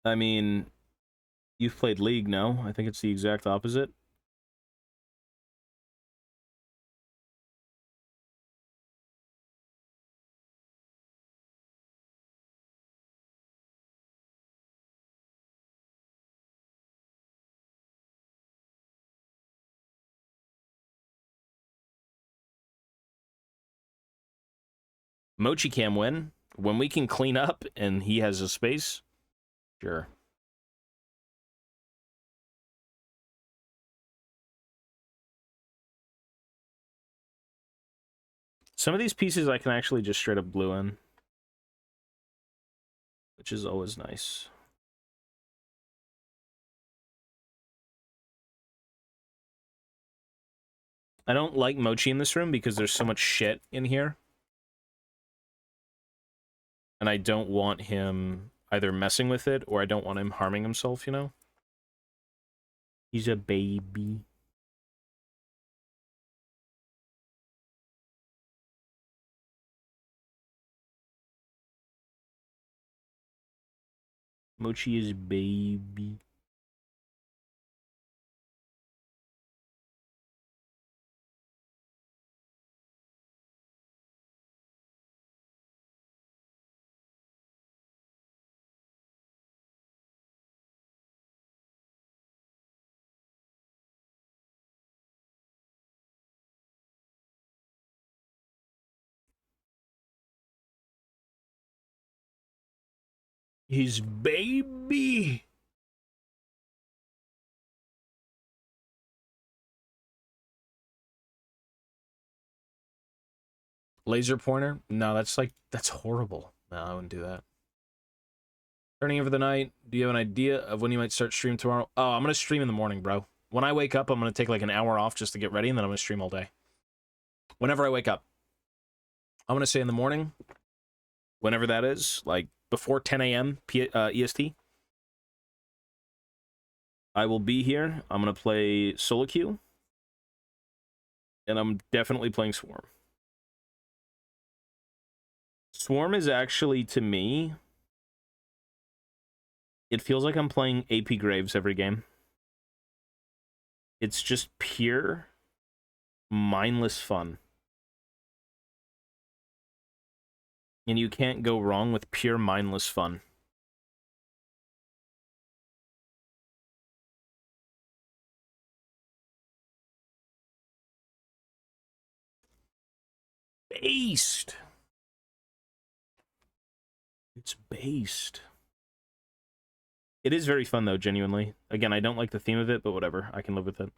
Speaker 1: I mean, you've played League, no? I think it's the exact opposite. Mochi Cam win. When we can clean up and he has a space, sure. Some of these pieces I can actually just straight up blue in, which is always nice. I don't like Mochi in this room because there's so much shit in here. And I don't want him either messing with it or I don't want him harming himself, you know? He's a baby. Mochi is baby. His baby. Laser pointer? No, that's horrible. No, I wouldn't do that. Turning in for the night. Do you have an idea of when you might start stream tomorrow? Oh, I'm gonna stream in the morning, bro. When I wake up, I'm gonna take like an hour off just to get ready, and then I'm gonna stream all day. Whenever I wake up. I'm gonna say in the morning, whenever that is, like before 10 a.m. EST. I will be here. I'm gonna play solo queue. And I'm definitely playing Swarm. Swarm is actually, to me, it feels like I'm playing AP Graves every game. It's just pure, mindless fun. And you can't go wrong with pure, mindless fun. Based. It's based. It is very fun, though, genuinely. Again, I don't like the theme of it, but whatever. I can live with it.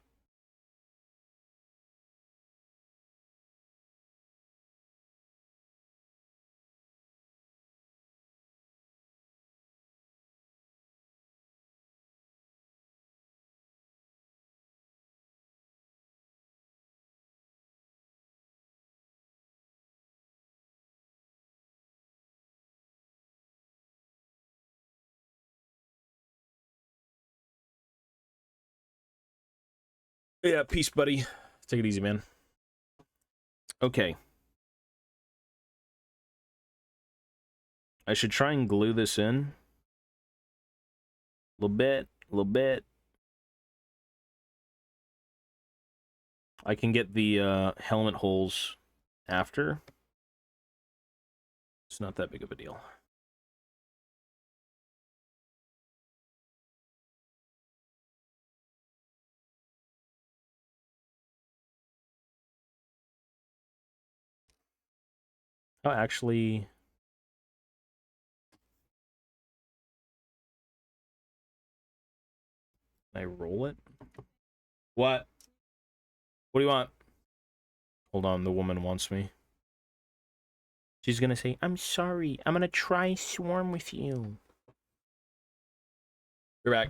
Speaker 1: Yeah, peace, buddy. Take it easy, man. Okay. I should try and glue this in. A little bit, a little bit. I can get the helmet holes after. It's not that big of a deal. Oh, actually... Can I roll it? What? What do you want? Hold on, the woman wants me. She's gonna say, I'm sorry. I'm gonna try Swarm with you. You're back.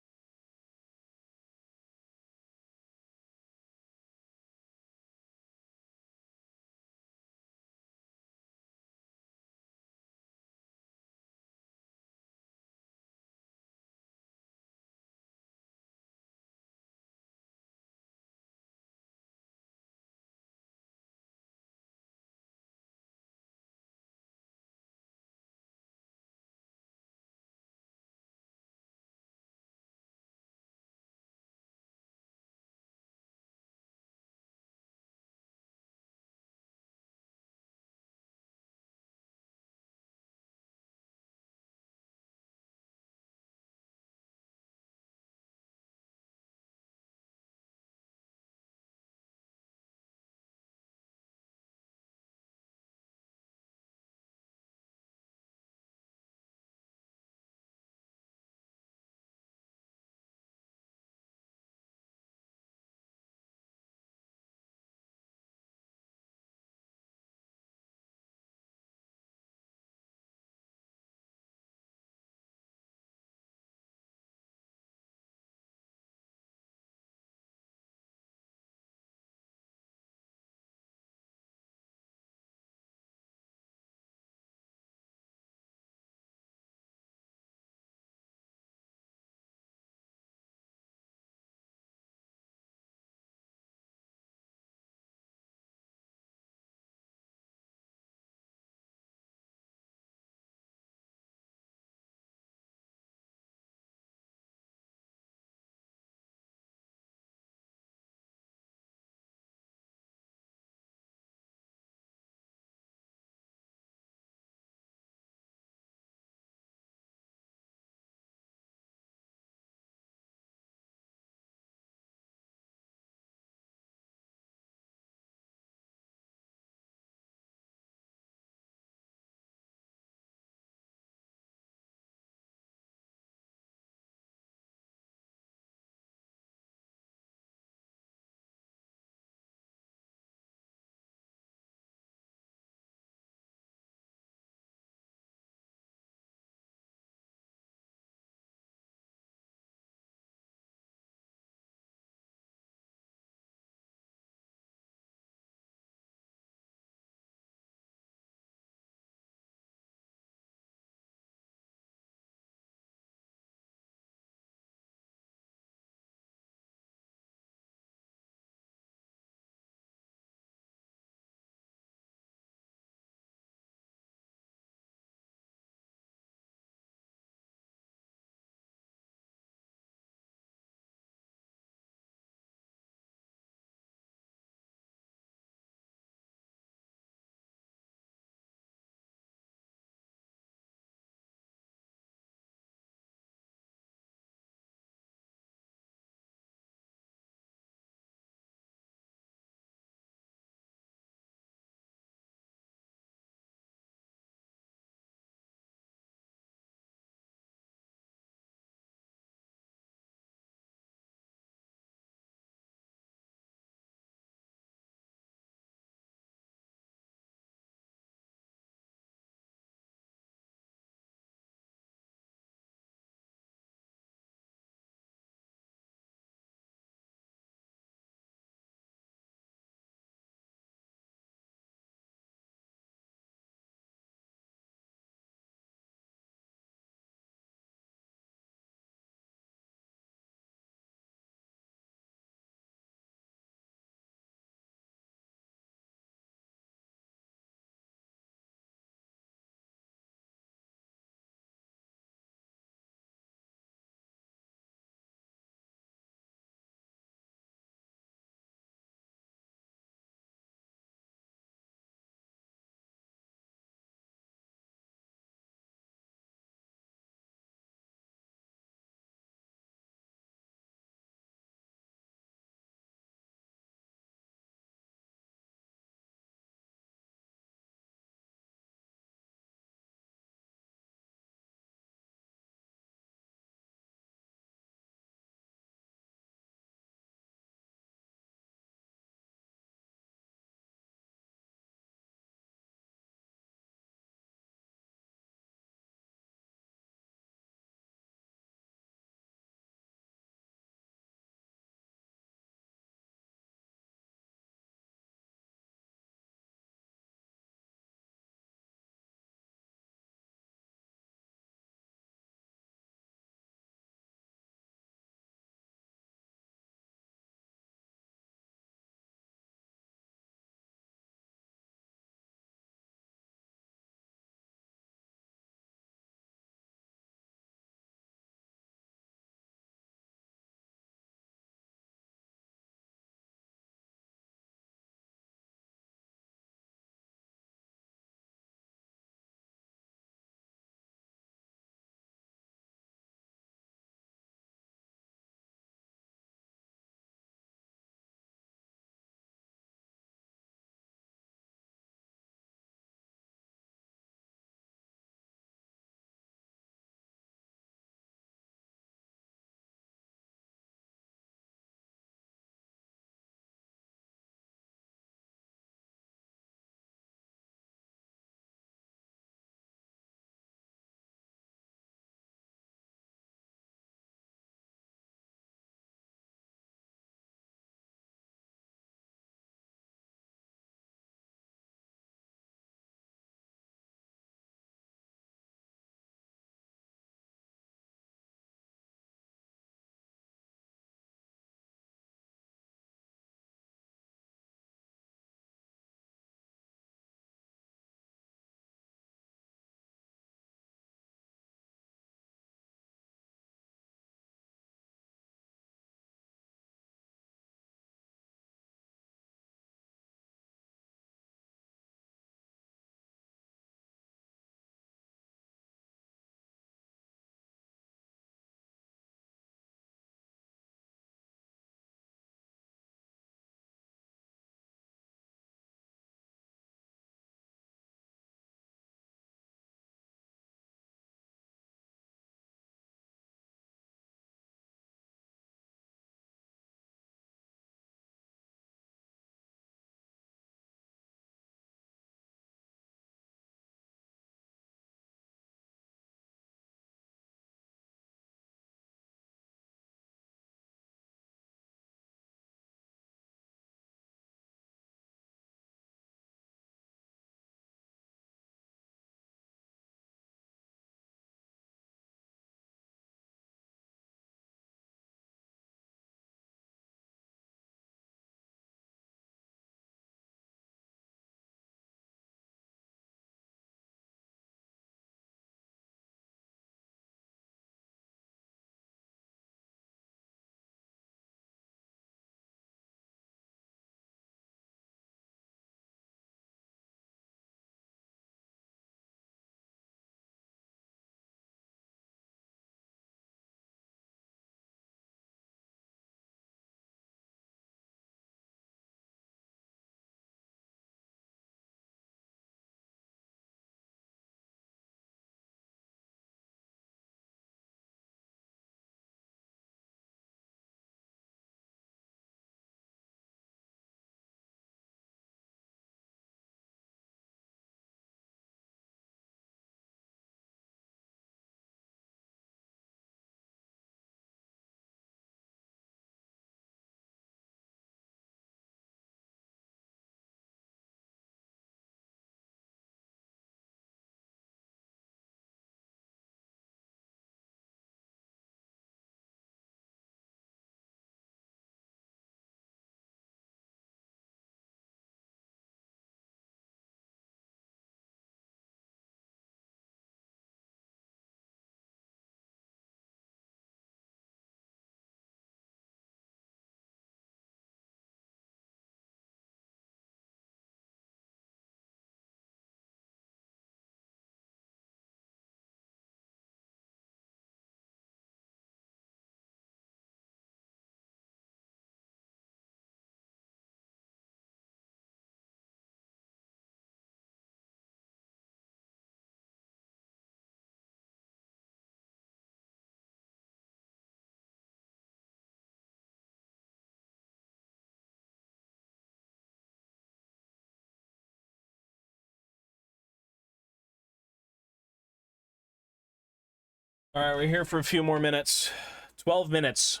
Speaker 1: All right, we're here for a few more minutes. 12 minutes.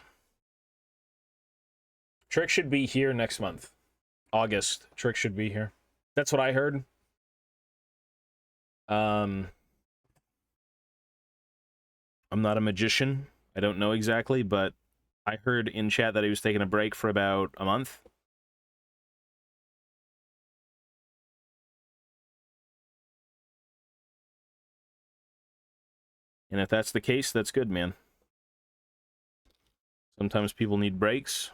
Speaker 1: Trick should be here next month. August. Trick should be here. That's what I heard. I'm not a magician. I don't know exactly, but I heard in chat that he was taking a break for about a month. And if that's the case, that's good, man. Sometimes people need breaks.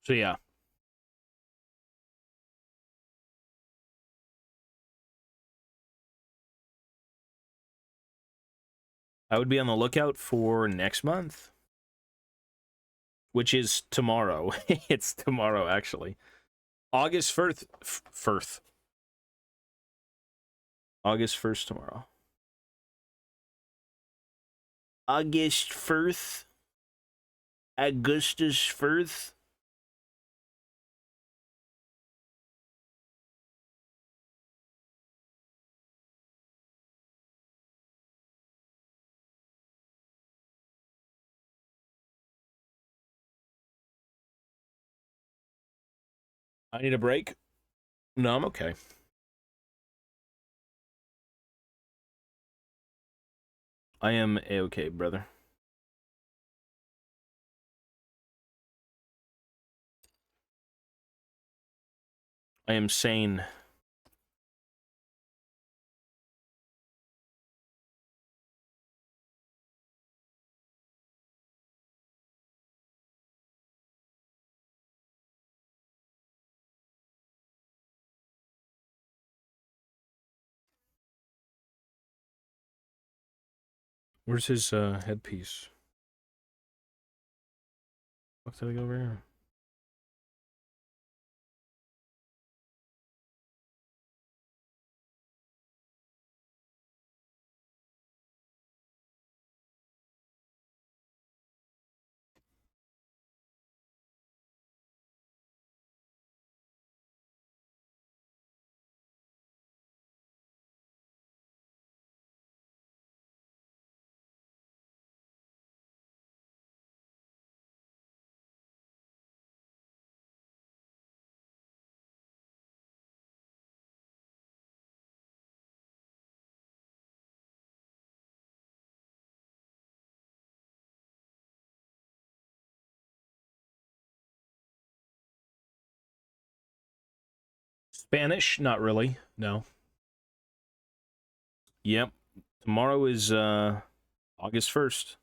Speaker 1: So yeah. I would be on the lookout for next month, which is tomorrow. It's tomorrow, actually. August 1st. August 1st tomorrow. August 1st. Augustus 1st. I need a break. No, I'm okay. I am a-okay, brother. I am sane. Where's his headpiece? What did I go over here? Spanish? Not really. No. Yep. Tomorrow is August 1st.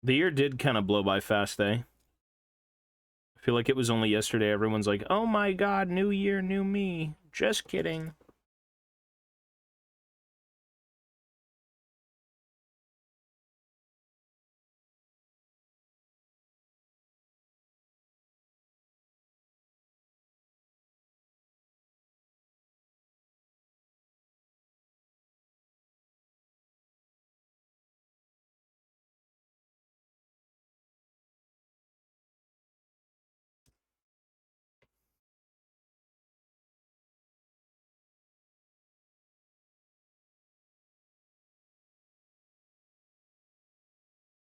Speaker 1: The year did kind of blow by fast, eh? I feel like it was only yesterday everyone's like, oh my god, new year, new me. Just kidding.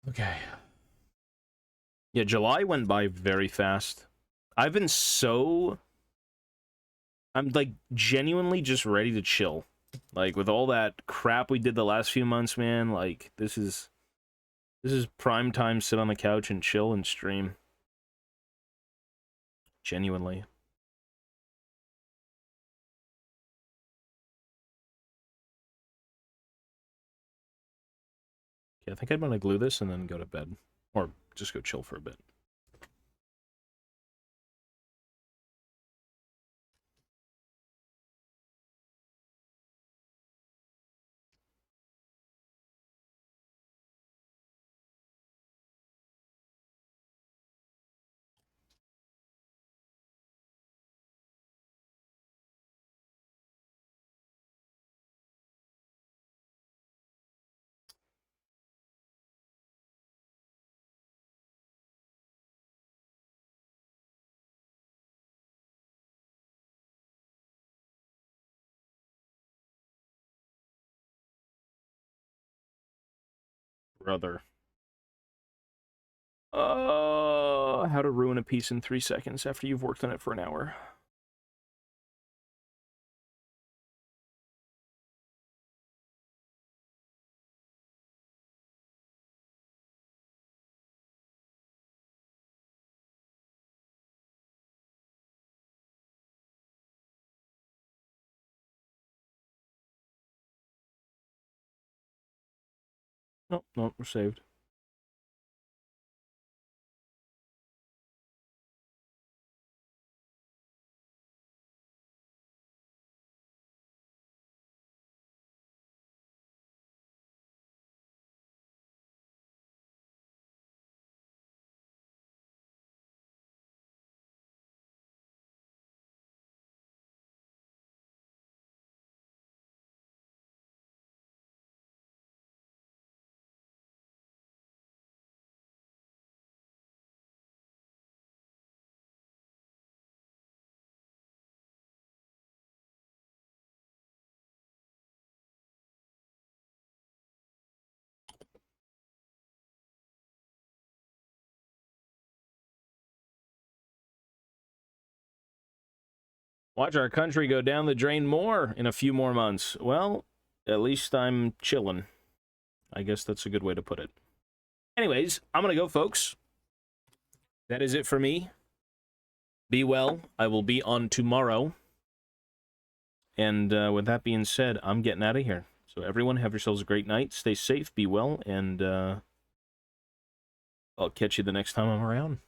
Speaker 1: Okay. Yeah, July went by very fast. I've been so I'm like genuinely just ready to chill. Like with all that crap we did the last few months, man, like this is prime time, sit on the couch and chill and stream. Genuinely. Okay, I think I'm gonna glue this and then go to bed. Or just go chill for a bit. Brother. How to ruin a piece in 3 seconds after you've worked on it for an hour. Nope, nope, we're saved. Watch our country go down the drain more in a few more months. Well, at least I'm chilling. I guess that's a good way to put it. Anyways, I'm gonna go, folks. That is it for me. Be well. I will be on tomorrow. And with that being said, I'm getting out of here. So everyone, have yourselves a great night. Stay safe, be well, and I'll catch you the next time I'm around.